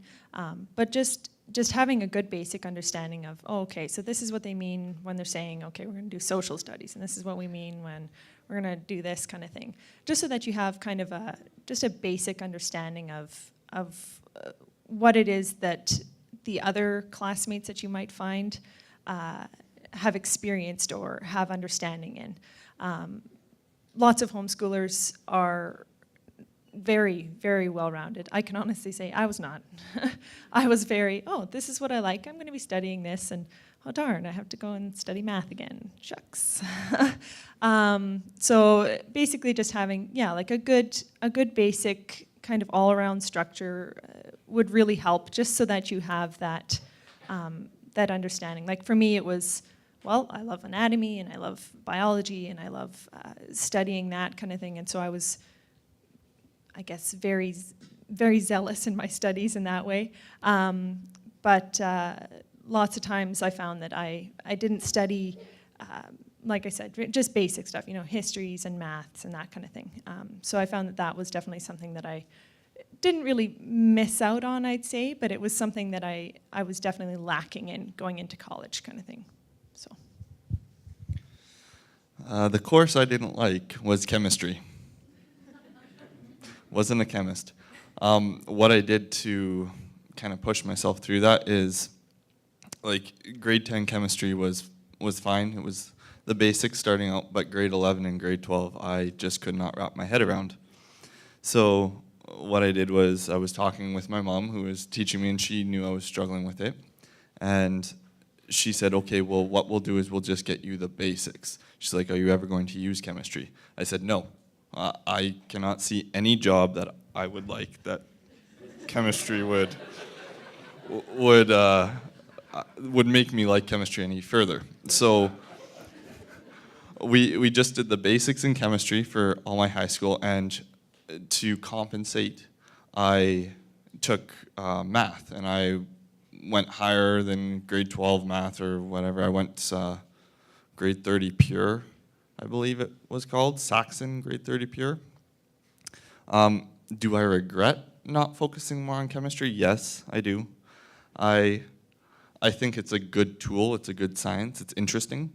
but just having a good basic understanding of, okay, so this is what they mean when they're saying, okay, we're going to do social studies, and this is what we mean when we're going to do this kind of thing, just so that you have kind of just a basic understanding of what it is that the other classmates that you might find have experienced or have understanding in. Lots of homeschoolers are very, very well-rounded. I can honestly say I was not. I was very, this is what I like. I'm going to be studying this, and oh darn, I have to go and study math again. Shucks. So basically, just having like a good basic kind of all-around structure would really help, just so that you have that that understanding. Like for me, it was, well, I love anatomy and I love biology and I love studying that kind of thing, and so I was, I guess, very, very zealous in my studies in that way. But lots of times I found that I didn't study, like I said, just basic stuff, histories and maths and that kind of thing. So I found that that was definitely something that I didn't really miss out on, I'd say, but it was something that I was definitely lacking in going into college kind of thing. So. The course I didn't like was chemistry. Wasn't a chemist. What I did to kind of push myself through that is, like, grade 10 chemistry was fine. It was the basics starting out, but grade 11 and grade 12, I just could not wrap my head around. So what I did was I was talking with my mom, who was teaching me, and she knew I was struggling with it. And she said, okay, well, what we'll do is we'll just get you the basics. She's like, are you ever going to use chemistry? I said, no. I cannot see any job that I would like that chemistry would make me like chemistry any further. So we just did the basics in chemistry for all my high school, and to compensate, I took math, and I went higher than grade 12 math or whatever. I went grade 30 pure, I believe it was called, Saxon grade 30 pure. Do I regret not focusing more on chemistry? Yes, I do. I think it's a good tool, it's a good science, it's interesting,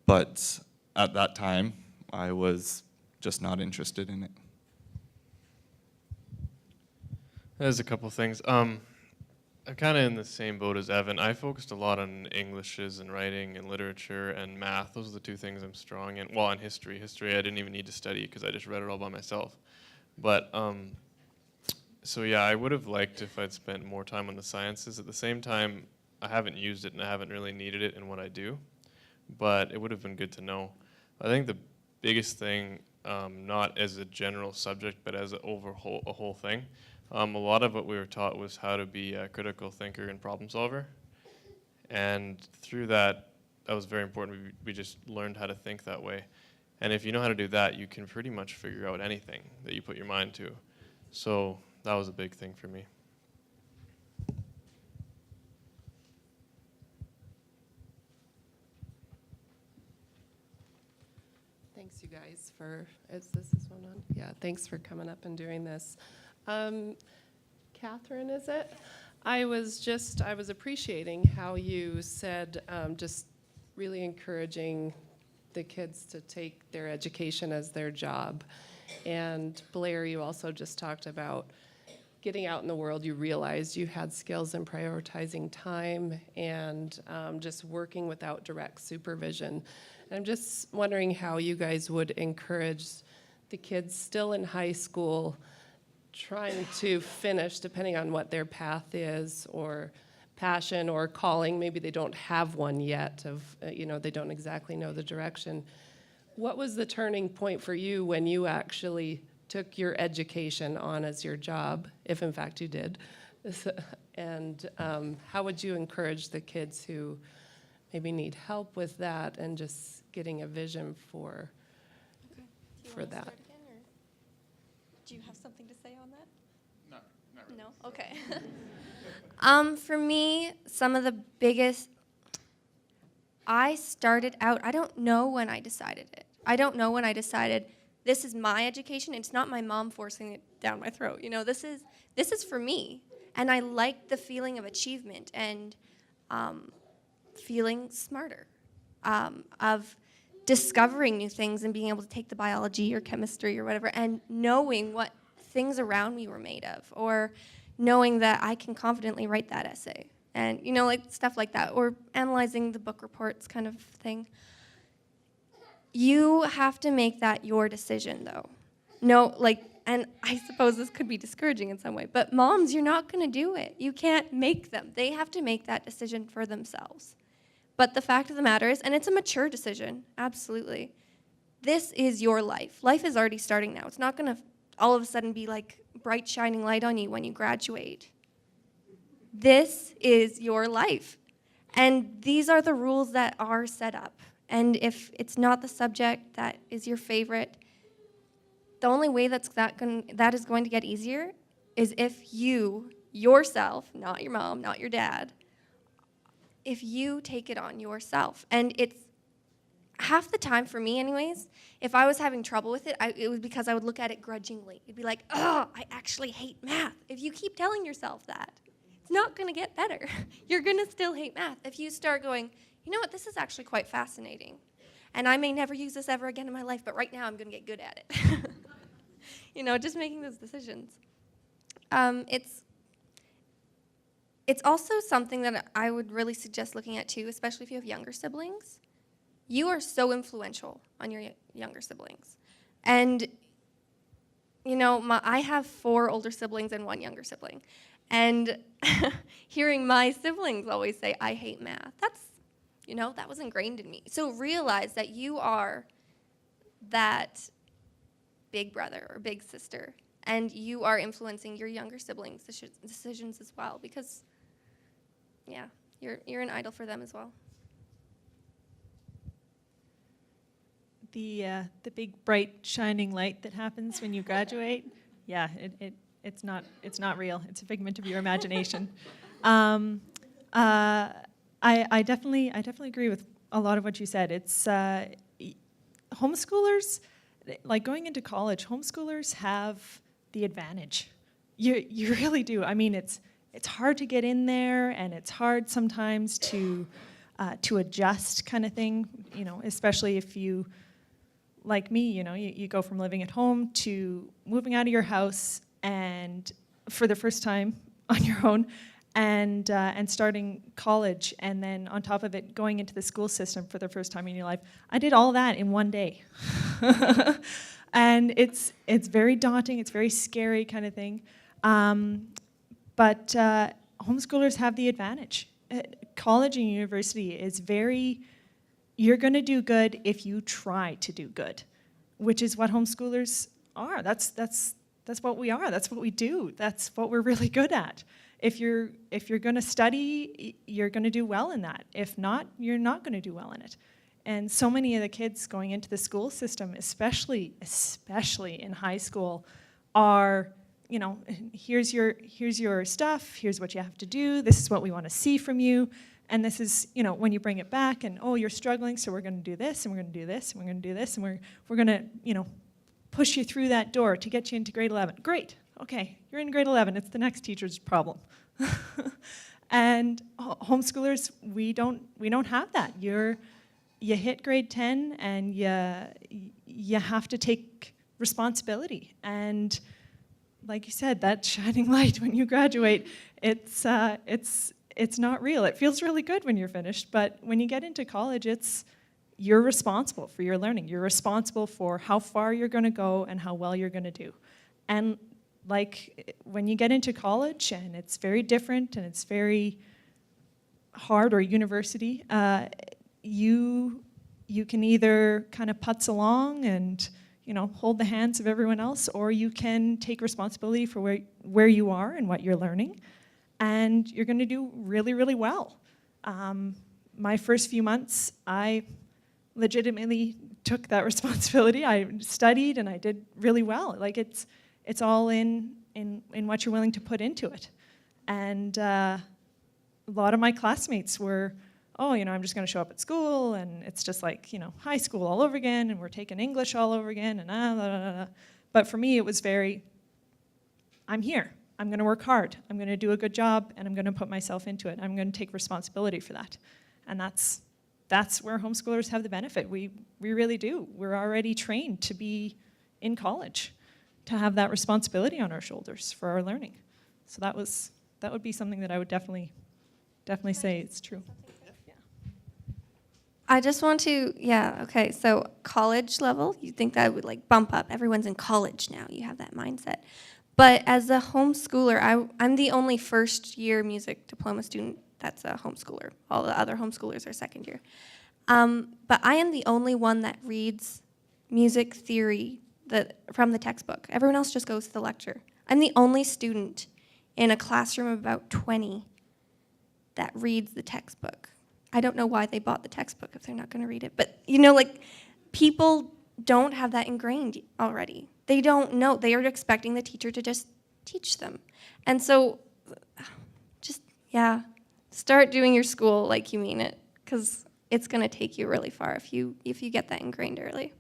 but at that time, I was just not interested in it. There's a couple things. I'm kind of in the same boat as Evan. I focused a lot on Englishes and writing and literature and math. Those are the two things I'm strong in. Well, in history. History I didn't even need to study because I just read it all by myself. But, so yeah, I would have liked if I'd spent more time on the sciences. At the same time, I haven't used it and I haven't really needed it in what I do. But it would have been good to know. I think the biggest thing, not as a general subject, but as a whole thing, a lot of what we were taught was how to be a critical thinker and problem solver. And through that, that was very important. We just learned how to think that way. And if you know how to do that, you can pretty much figure out anything that you put your mind to. So that was a big thing for me. Thanks, you guys, for, is this one on? Yeah, thanks for coming up and doing this. Katheryn, is it? I was appreciating how you said just really encouraging the kids to take their education as their job. And Blair, you also just talked about getting out in the world, you realized you had skills in prioritizing time and just working without direct supervision. And I'm just wondering how you guys would encourage the kids still in high school trying to finish, depending on what their path is or passion or calling. Maybe they don't have one yet, they don't exactly know the direction. What was the turning point for you when you actually took your education on as your job, if in fact you did? And how would you encourage the kids who maybe need help with that and just getting a vision for that? Do you have something to say on that? Not really. No? Okay. For me, some of the biggest, I started out, I don't know when I decided it. I don't know when I decided this is my education. It's not my mom forcing it down my throat. This is for me. And I like the feeling of achievement and feeling smarter, of discovering new things and being able to take the biology or chemistry or whatever and knowing what things around me were made of, or knowing that I can confidently write that essay and, like stuff like that, or analyzing the book reports kind of thing. You have to make that your decision, though. And I suppose this could be discouraging in some way, but moms, you're not going to do it. You can't make them. They have to make that decision for themselves. But the fact of the matter is, and it's a mature decision, absolutely, this is your life. Life is already starting now. It's not going to all of a sudden be like bright shining light on you when you graduate. This is your life. And these are the rules that are set up. And if it's not the subject that is your favorite, the only way that is going to get easier is if you yourself, not your mom, not your dad, if you take it on yourself. And it's half the time for me anyways, if I was having trouble with it, it was because I would look at it grudgingly. It'd be like, oh, I actually hate math. If you keep telling yourself that, it's not going to get better. You're going to still hate math. If you start going, you know what, this is actually quite fascinating. And I may never use this ever again in my life, but right now I'm going to get good at it. You know, just making those decisions. It's also something that I would really suggest looking at too, especially if you have younger siblings. You are so influential on your younger siblings. And, you know, I have 4 older siblings and 1 younger sibling. And hearing my siblings always say, I hate math, that was ingrained in me. So realize that you are that big brother or big sister, and you are influencing your younger siblings' decisions as well, because, yeah, you're an idol for them as well. The big, bright, shining light that happens when you graduate, yeah, it's not real. It's a figment of your imagination. I definitely agree with a lot of what you said. It's homeschoolers, like going into college, homeschoolers have the advantage. You really do. I mean, it's hard to get in there, and it's hard sometimes to adjust, kind of thing. You know, especially if you, like me, you know, you go from living at home to moving out of your house and for the first time on your own, and starting college, and then on top of it, going into the school system for the first time in your life. I did all that in one day. And it's very daunting, it's very scary kind of thing. But homeschoolers have the advantage. College and university is you're gonna do good if you try to do good, which is what homeschoolers are. That's what we are, that's what we do, that's what we're really good at. If you're gonna study, you're gonna do well in that. If not, you're not gonna do well in it. And so many of the kids going into the school system, especially in high school, are, you know, here's your stuff, here's what you have to do, this is what we want to see from you, and this is, you know, when you bring it back, and oh, you're struggling, so we're going to do this, and we're going to do this, and we're going to do this, and we're going to, you know, push you through that door to get you into grade 11. Great, okay, you're in grade 11, it's the next teacher's problem. And homeschoolers, we don't have that. You hit grade 10, and you have to take responsibility. And like you said, that shining light when you graduate, it's not real. It feels really good when you're finished, but when you get into college, you're responsible for your learning. You're responsible for how far you're going to go and how well you're going to do. And like when you get into college, and it's very different and it's very hard, or university, you can either kind of putz along and, you know, hold the hands of everyone else, or you can take responsibility for where you are and what you're learning, and you're going to do really, really well. My first few months, I legitimately took that responsibility. I studied and I did really well. Like it's all in what you're willing to put into it. And a lot of my classmates were, oh, you know, I'm just going to show up at school, and it's just like, you know, high school all over again, and we're taking English all over again, and blah, blah, blah. But for me, it was I'm here. I'm going to work hard. I'm going to do a good job, and I'm going to put myself into it. I'm going to take responsibility for that. And that's where homeschoolers have the benefit. We really do. We're already trained to be in college, to have that responsibility on our shoulders for our learning. So that would be something that I would definitely say it's true. I just want to, okay, so college level, you think that would like bump up. Everyone's in college now, you have that mindset. But as a homeschooler, I'm the only first year music diploma student that's a homeschooler. All the other homeschoolers are second year. But I am the only one that reads music theory from the textbook. Everyone else just goes to the lecture. I'm the only student in a classroom of about 20 that reads the textbook. I don't know why they bought the textbook if they're not going to read it. But, you know, like, people don't have that ingrained already. They don't know. They are expecting the teacher to just teach them. And so yeah, start doing your school like you mean it, because it's going to take you really far if you get that ingrained early.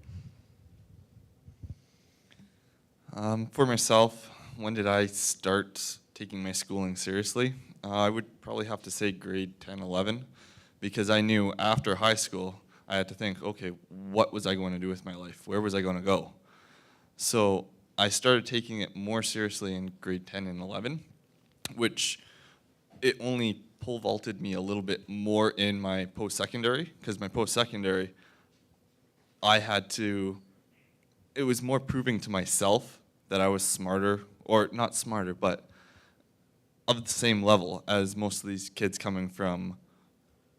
For myself, when did I start taking my schooling seriously? I would probably have to say grade 10, 11, because I knew after high school, I had to think, okay, what was I going to do with my life? Where was I going to go? So I started taking it more seriously in grade 10 and 11, which it only pole vaulted me a little bit more in my post-secondary, because my post-secondary, it was more proving to myself that I was smarter, or not smarter, but of the same level as most of these kids coming from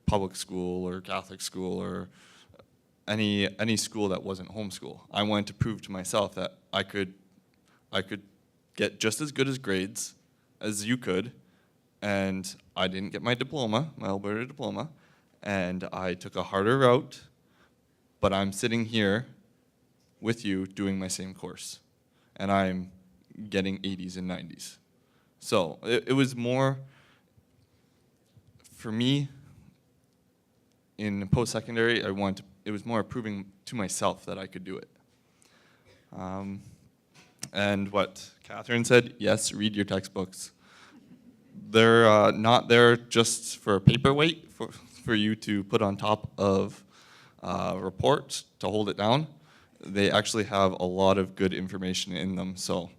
public school or Catholic school or any school that wasn't homeschool. I wanted to prove to myself that I could get just as good as grades as you could, and I didn't get my diploma, my Alberta diploma, and I took a harder route, but I'm sitting here with you doing my same course, and I'm getting 80s and 90s. So it was more, for me, in post-secondary, it was more proving to myself that I could do it. And what Katheryn said, yes, read your textbooks. They're not there just for a paperweight for you to put on top of a report to hold it down. They actually have a lot of good information in them, so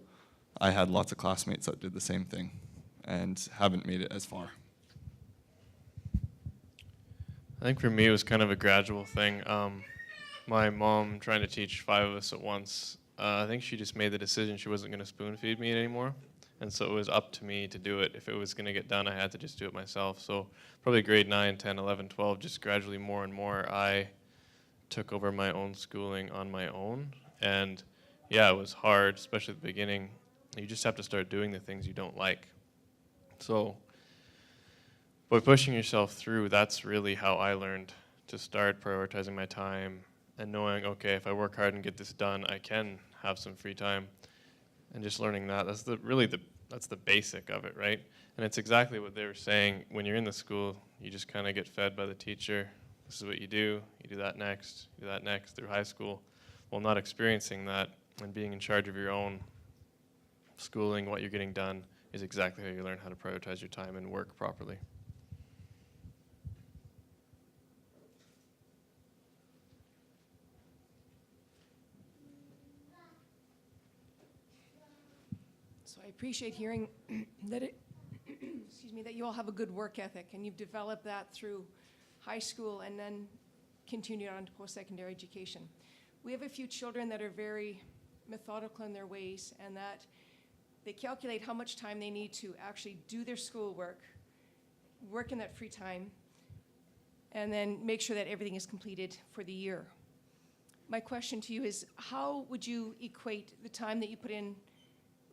I had lots of classmates that did the same thing and haven't made it as far. I think for me it was kind of a gradual thing. My mom trying to teach 5 of us at once, I think she just made the decision she wasn't going to spoon feed me anymore. And so it was up to me to do it. If it was going to get done, I had to just do it myself. So probably grade 9, 10, 11, 12, just gradually more and more, I took over my own schooling on my own. And yeah, it was hard, especially at the beginning. You just have to start doing the things you don't like. So by pushing yourself through, that's really how I learned to start prioritizing my time and knowing, okay, if I work hard and get this done, I can have some free time. And just learning that, that's the basic of it, right? And it's exactly what they were saying. When you're in the school, you just kind of get fed by the teacher. This is what you do that next, you do that next through high school. While not experiencing that and being in charge of your own schooling, what you're getting done is exactly how you learn how to prioritize your time and work properly. So I appreciate hearing that that you all have a good work ethic and you've developed that through high school and then continued on to post-secondary education. We have a few children that are very methodical in their ways and that they calculate how much time they need to actually do their schoolwork, work in that free time, and then make sure that everything is completed for the year. My question to you is, how would you equate the time that you put in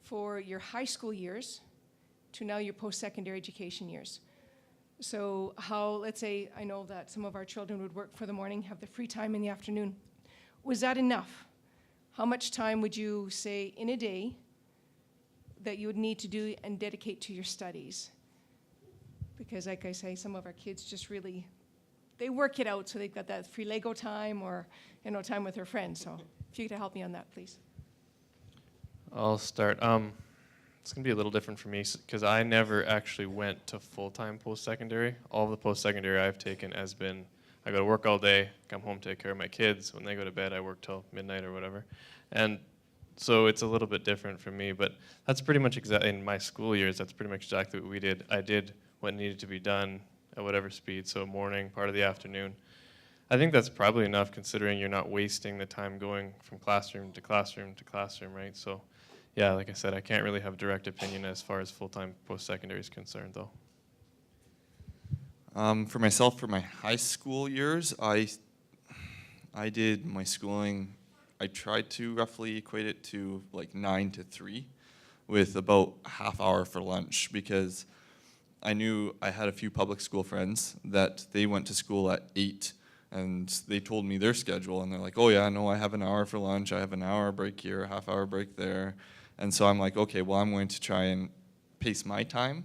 for your high school years to now your post-secondary education years? So how, let's say, I know that some of our children would work for the morning, have the free time in the afternoon. Was that enough? How much time would you say in a day that you would need to do and dedicate to your studies? Because like I say, some of our kids just really, they work it out so they've got that free Lego time or time with their friends. So if you could help me on that, please. I'll start. It's going to be a little different for me because I never actually went to full-time post-secondary. All of the post-secondary I've taken has been, I go to work all day, come home, take care of my kids. When they go to bed, I work till midnight or whatever. And so it's a little bit different for me, but that's pretty much in my school years, that's pretty much exactly what we did. I did what needed to be done at whatever speed, so morning, part of the afternoon. I think that's probably enough considering you're not wasting the time going from classroom to classroom to classroom, right? So yeah, like I said, I can't really have a direct opinion as far as full-time post-secondary is concerned, though. For myself, for my high school years, I did my schooling, I tried to roughly equate it to like 9 to 3 with about a half hour for lunch because I knew I had a few public school friends that they went to school at 8 and they told me their schedule and they're like, oh yeah, no, I have an hour for lunch, I have an hour break here, a half hour break there. And so I'm like, okay, well, I'm going to try and pace my time.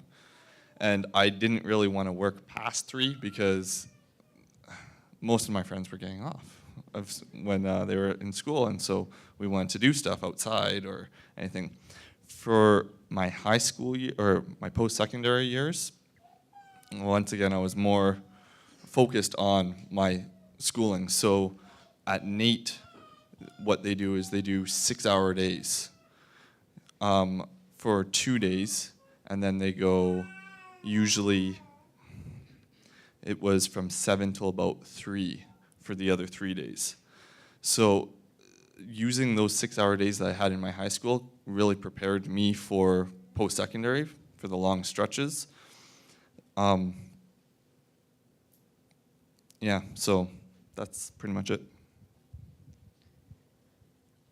And I didn't really want to work past 3 because most of my friends were getting off when they were in school, and so we wanted to do stuff outside or anything. For my high school year, or my post-secondary years, once again, I was more focused on my schooling. So at NATE, what they do is they do 6-hour days for 2 days, and then they go, usually it was from 7 till about 3 for the other 3 days. So using those 6-hour days that I had in my high school really prepared me for post-secondary, for the long stretches. Yeah, so that's pretty much it.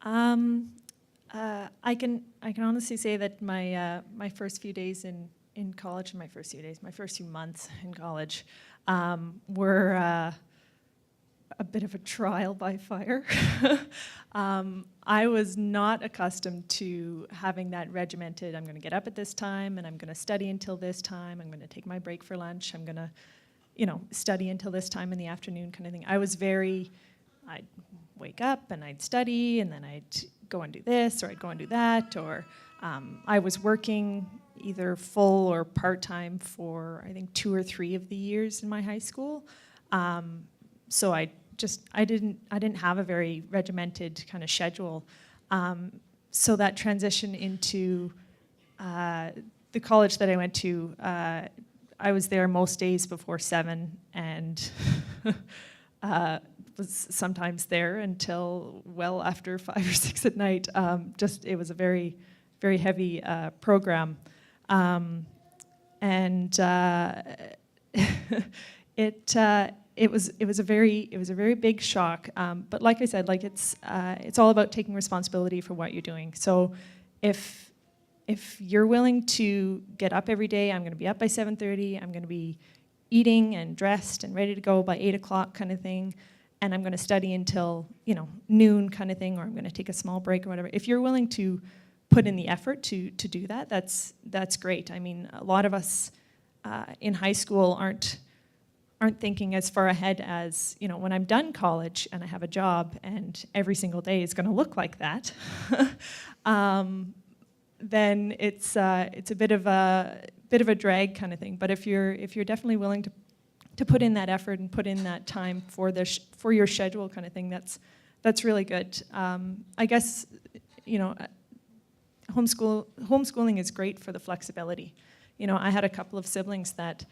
I can honestly say that my first few days in college, my first few months in college, were a bit of a trial by fire. I was not accustomed to having that regimented, I'm going to get up at this time and I'm going to study until this time, I'm going to take my break for lunch, I'm going to, study until this time in the afternoon kind of thing. I'd wake up and I'd study and then I'd go and do this or I'd go and do that, or I was working either full or part-time for I think 2 or 3 of the years in my high school. So I didn't have a very regimented kind of schedule. So that transition into the college that I went to, I was there most days before 7 and was sometimes there until well after 5 or 6 at night. It was a very, very heavy program. It was a very big shock. But like I said, it's all about taking responsibility for what you're doing. So if you're willing to get up every day, I'm going to be up by 7:30. I'm going to be eating and dressed and ready to go by 8 o'clock kind of thing, and I'm going to study until noon kind of thing, or I'm going to take a small break or whatever. If you're willing to put in the effort to do that, that's great. I mean, a lot of us in high school aren't thinking as far ahead as, when I'm done college and I have a job and every single day is going to look like that, then it's a bit of a drag kind of thing. But if you're definitely willing to put in that effort and put in that time for your schedule kind of thing, that's really good. I guess homeschooling is great for the flexibility. I had a couple of siblings that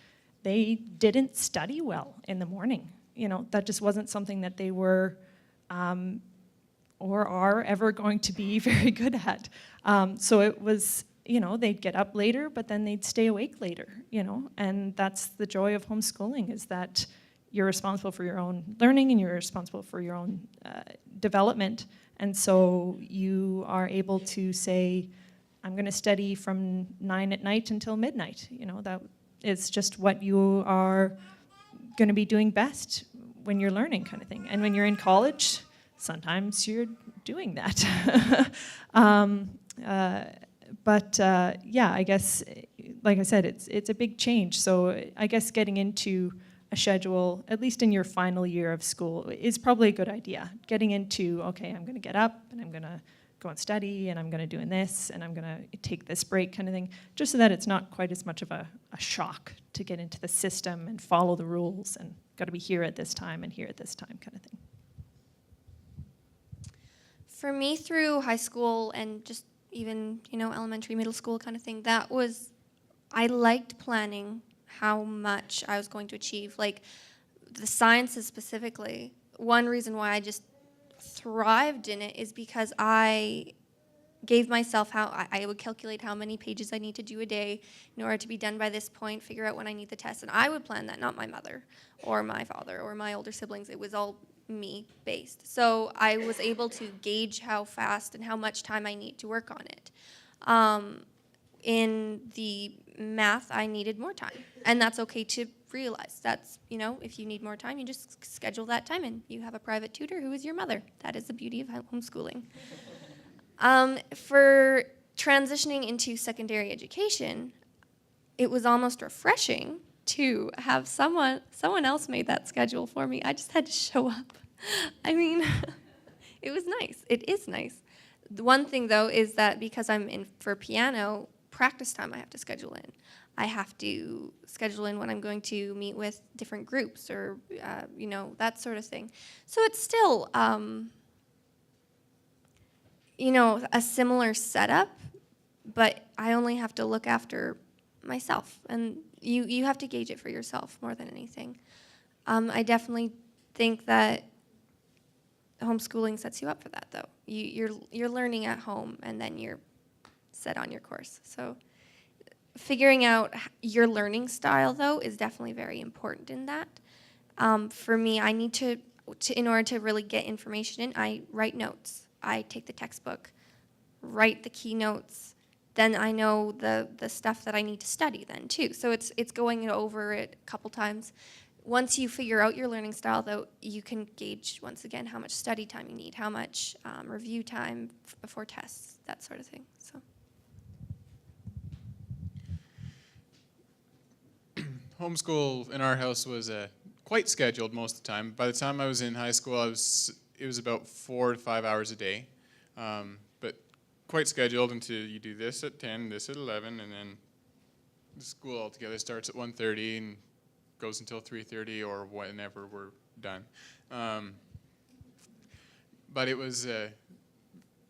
they didn't study well in the morning. That just wasn't something that they were or are ever going to be very good at. So it was, they'd get up later, but then they'd stay awake later, and that's the joy of homeschooling, is that you're responsible for your own learning and you're responsible for your own development. And so you are able to say, I'm going to study from 9 at night until midnight. That is just what you are going to be doing best when you're learning kind of thing. And when you're in college, sometimes you're doing that. Yeah, I guess, like I said, it's a big change. So I guess getting into a schedule, at least in your final year of school, is probably a good idea. Getting into, okay, I'm going to get up and I'm going to go and study and I'm going to do this and I'm going to take this break kind of thing, just so that it's not quite as much of a shock to get into the system and follow the rules and got to be here at this time and here at this time kind of thing. For me, through high school and just even, elementary, middle school kind of thing, I liked planning how much I was going to achieve. Like the sciences specifically, one reason why I just thrived in it is because I gave myself I would calculate how many pages I need to do a day in order to be done by this point, figure out when I need the test, and I would plan that, not my mother or my father or my older siblings. It was all me based. So I was able to gauge how fast and how much time I need to work on it. In the math, I needed more time, and that's okay to realize. That's, if you need more time, you just schedule that time and you have a private tutor who is your mother. That is the beauty of homeschooling. For transitioning into secondary education, it was almost refreshing to have someone else made that schedule for me. I just had to show up. I mean, it was nice. It is nice. The one thing, though, is that because I'm in for piano, practice time I have to schedule in. I have to schedule in when I'm going to meet with different groups or, you know, that sort of thing. So it's still, you know, a similar setup, but I only have to look after myself. And you have to gauge it for yourself more than anything. I definitely think that homeschooling sets you up for that, though. You're learning at home, and then you're set on your course. So figuring out your learning style, though, is definitely very important in that. For me, I need to, in order to really get information in, I write notes. I take the textbook, write the keynotes. Then I know the stuff that I need to study then, too. So it's going over it a couple times. Once you figure out your learning style, though, you can gauge, once again, how much study time you need, how much review time before tests, that sort of thing. So. Homeschool in our house was quite scheduled most of the time. By the time I was in high school, it was about 4 to 5 hours a day, but quite scheduled until you do this at 10, this at 11, and then the school altogether starts at 1:30 and goes until 3:30 or whenever we're done. But it was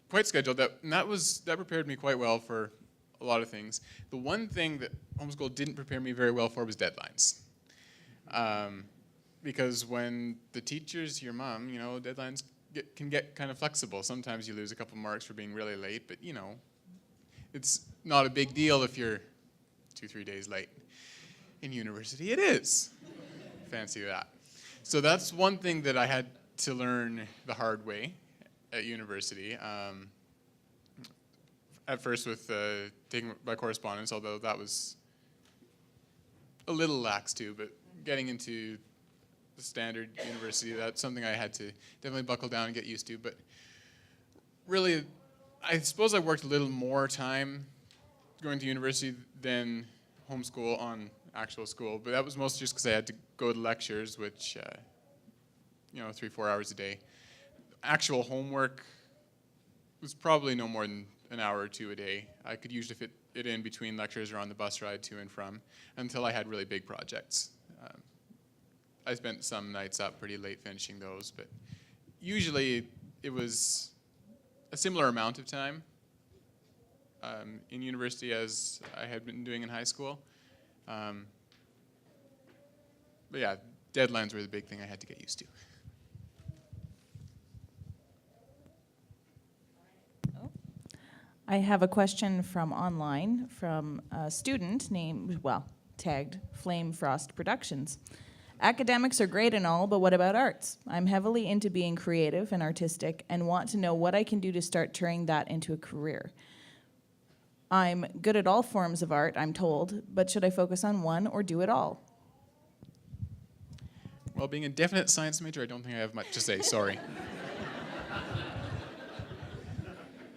quite scheduled. That prepared me quite well for a lot of things. The one thing that homeschool didn't prepare me very well for was deadlines. Because when the teacher's your mom, you know, deadlines can get kind of flexible. Sometimes you lose a couple marks for being really late, but you know, it's not a big deal if you're 2-3 days late. In university, it is. Fancy that. So that's one thing that I had to learn the hard way at university. At first with taking my correspondence, although that was a little lax too, but getting into the standard university, that's something I had to definitely buckle down and get used to. But really, I suppose I worked a little more time going to university than homeschool on actual school, but that was mostly just because I had to go to lectures, which, you know, 3-4 hours a day. Actual homework was probably no more than an hour or two a day. I could usually fit it in between lectures or on the bus ride to and from until I had really big projects. I spent some nights up pretty late finishing those, but usually it was a similar amount of time in university as I had been doing in high school. But yeah, deadlines were the big thing I had to get used to. I have a question from online from a student named, well, tagged Flame Frost Productions. Academics are great and all, but what about arts? I'm heavily into being creative and artistic and want to know what I can do to start turning that into a career. I'm good at all forms of art, I'm told, but should I focus on one or do it all? Well, being a definite science major, I don't think I have much to say, sorry.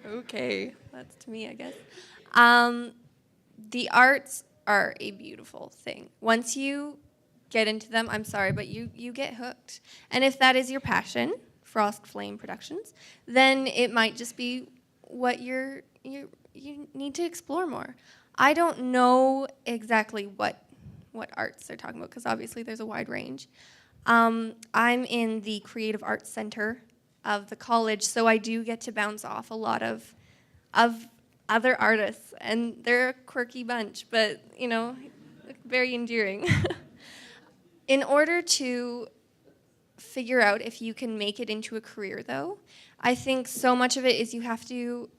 Okay, that's to me, I guess. The arts are a beautiful thing. Once you get into them, I'm sorry, but you get hooked. And if that is your passion, Frost Flame Productions, then it might just be what you need to explore more. I don't know exactly what arts they're talking about, because obviously there's a wide range. I'm in the Creative Arts Center of the college, so I do get to bounce off a lot of other artists, and they're a quirky bunch, but, you know, very endearing. In order to figure out if you can make it into a career, though, I think so much of it is you have to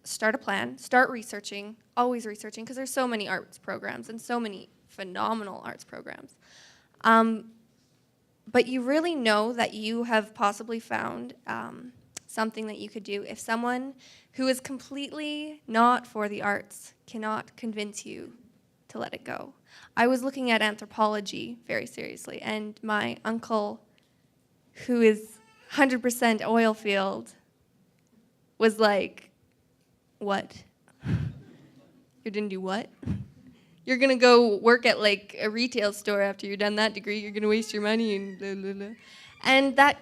start a plan, start researching, always researching, because there's so many arts programs and so many phenomenal arts programs. But you really know that you have possibly found something that you could do if someone who is completely not for the arts cannot convince you to let it go. I was looking at anthropology very seriously, and my uncle, who is 100% oil field, was like, "What? You didn't do what?" you're going to go work at like a retail store after you're done that degree. You're going to waste your money and blah, blah, blah. And that,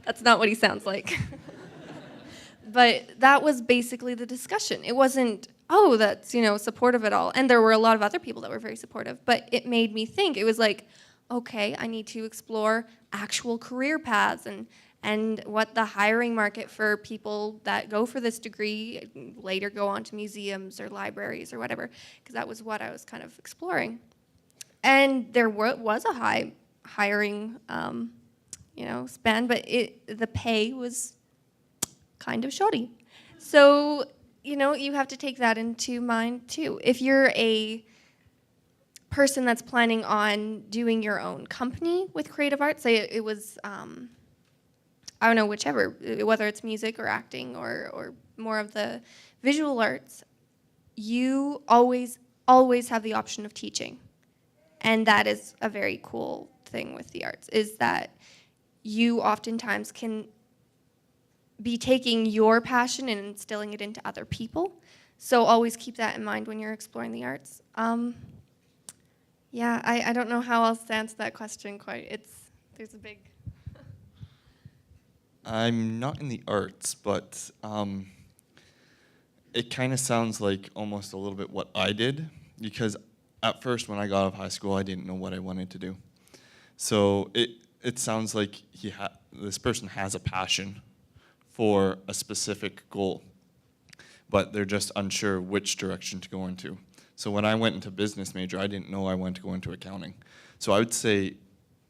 that's not what he sounds like. But that was basically the discussion. It wasn't, oh, that's, supportive at all. And there were a lot of other people that were very supportive. But it made me think. It was like, okay, I need to explore actual career paths and what the hiring market for people that go for this degree later go on to museums or libraries or whatever, because that was what I was kind of exploring. And there was a high hiring, span, but the pay was kind of shoddy. So, you have to take that into mind too. If you're a person that's planning on doing your own company with creative arts, say it was, I don't know, whichever, whether it's music or acting or more of the visual arts, you always have the option of teaching. And that is a very cool thing with the arts, is that you oftentimes can be taking your passion and instilling it into other people. So always keep that in mind when you're exploring the arts. Yeah, I don't know how else to answer that question quite. There's a big... I'm not in the arts, but it kind of sounds like almost a little bit what I did, because at first when I got out of high school, I didn't know what I wanted to do. So it sounds like this person has a passion for a specific goal, but they're just unsure which direction to go into. So when I went into business major, I didn't know I wanted to go into accounting. So I would say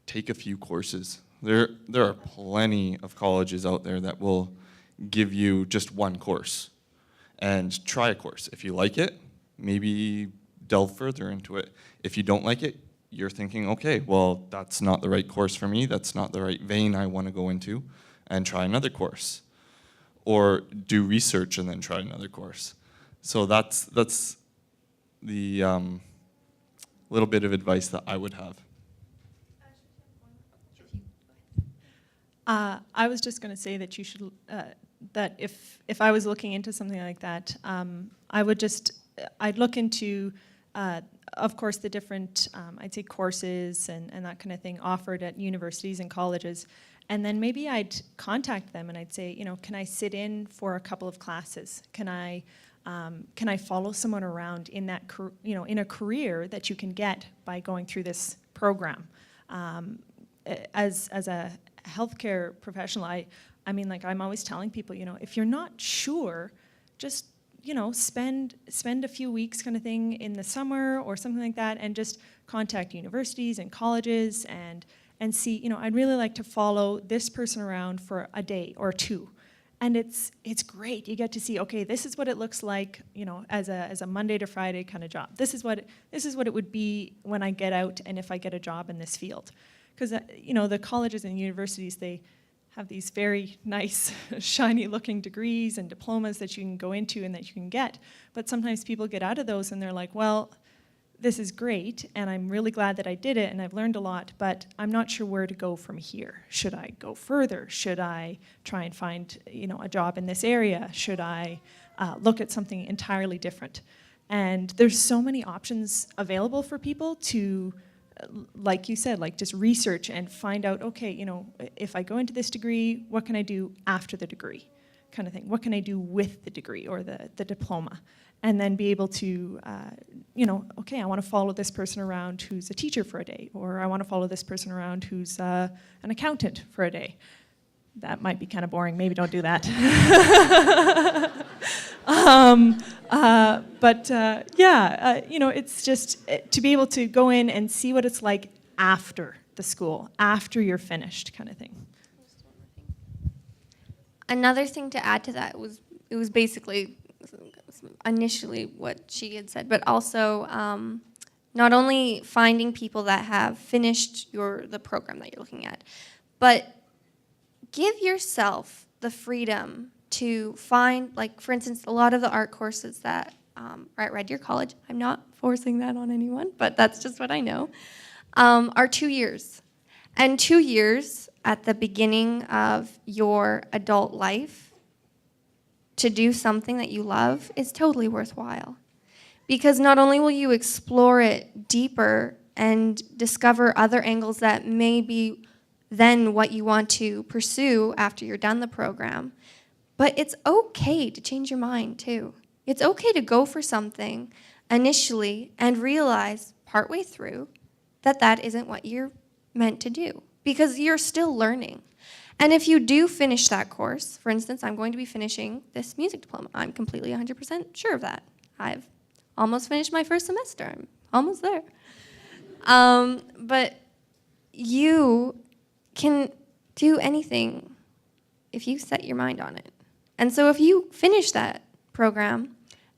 take a few courses. There are plenty of colleges out there that will give you just one course, and try a course. If you like it, maybe delve further into it. If you don't like it, you're thinking, okay, well, that's not the right course for me, that's not the right vein I want to go into, and try another course. Or do research and then try another course. So that's the little bit of advice that I would have. I was just going to say that you should, that if I was looking into something like that, I'd look into, of course, the different, I'd say courses and that kind of thing offered at universities and colleges. And then maybe I'd contact them and I'd say, can I sit in for a couple of classes? Can I follow someone around in that, in a career that you can get by going through this program? As a healthcare professional, I mean, like I'm always telling people, if you're not sure, just spend a few weeks kind of thing in the summer or something like that, and just contact universities and colleges and see, I'd really like to follow this person around for a day or two. And it's great. You get to see, okay, this is what it looks like, as a Monday to Friday kind of job. This is what it would be when I get out and if I get a job in this field. Because the colleges and universities, they have these very nice, shiny-looking degrees and diplomas that you can go into and that you can get. But sometimes people get out of those and they're like, well, this is great, and I'm really glad that I did it, and I've learned a lot, but I'm not sure where to go from here. Should I go further? Should I try and find, a job in this area? Should I look at something entirely different? And there's so many options available for people to, like you said, like just research and find out, okay, if I go into this degree, what can I do after the degree, kind of thing? What can I do with the degree or the diploma? And then be able to, okay, I want to follow this person around who's a teacher for a day, or I want to follow this person around who's an accountant for a day. That might be kind of boring. Maybe don't do that. It's just to be able to go in and see what it's like after the school, after you're finished, kind of thing. Another thing to add to that was, it was basically initially what she had said, but also not only finding people that have finished the program that you're looking at, but give yourself the freedom to find, like, for instance, a lot of the art courses that are at Red Deer College, I'm not forcing that on anyone, but that's just what I know, are 2 years. And 2 years at the beginning of your adult life to do something that you love is totally worthwhile. Because not only will you explore it deeper and discover other angles that may be then what you want to pursue after you're done the program, but it's okay to change your mind too. It's okay to go for something initially and realize partway through that that isn't what you're meant to do, because you're still learning. And if you do finish that course, for instance, I'm going to be finishing this music diploma. I'm completely 100% sure of that. I've almost finished my first semester. I'm almost there. But you can do anything if you set your mind on it. And so if you finish that program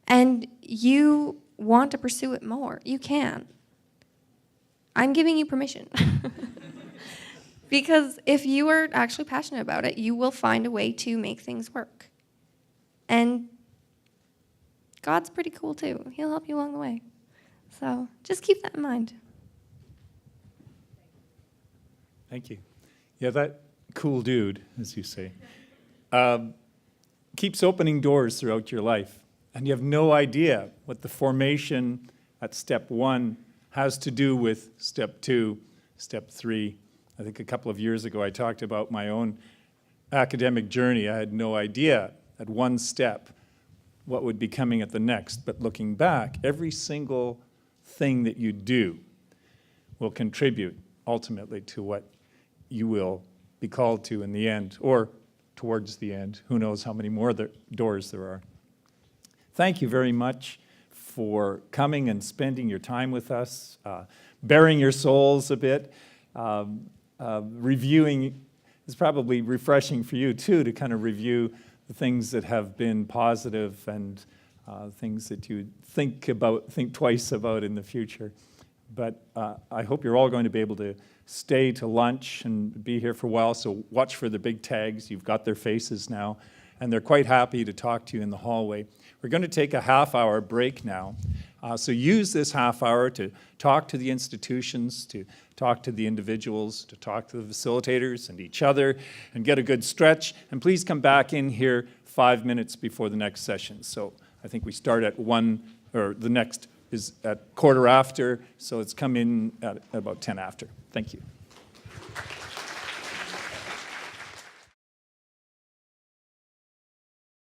and you want to pursue it more, you can. I'm giving you permission. Because if you are actually passionate about it, you will find a way to make things work. And God's pretty cool too. He'll help you along the way. So just keep that in mind. Thank you. Yeah, that cool dude, as you say, keeps opening doors throughout your life. And you have no idea what the formation at step 1 has to do with step 2, step 3. I think a couple of years ago I talked about my own academic journey. I had no idea at one step what would be coming at the next. But looking back, every single thing that you do will contribute ultimately to what you will be called to in the end, or towards the end. Who knows how many more doors there are. Thank you very much for coming and spending your time with us, bearing your souls a bit. Reviewing is probably refreshing for you too, to kind of review the things that have been positive and things that you think twice about in the future. But I hope you're all going to be able to stay to lunch and be here for a while, so watch for the big tags. You've got their faces now, and they're quite happy to talk to you in the hallway. We're going to take a half-hour break now, so use this half hour to talk to the institutions, to talk to the individuals, to talk to the facilitators and each other, and get a good stretch. And please come back in here 5 minutes before the next session. So I think we start at 1, or the next is at 1:15, so it's come in at about 10 after. Thank you.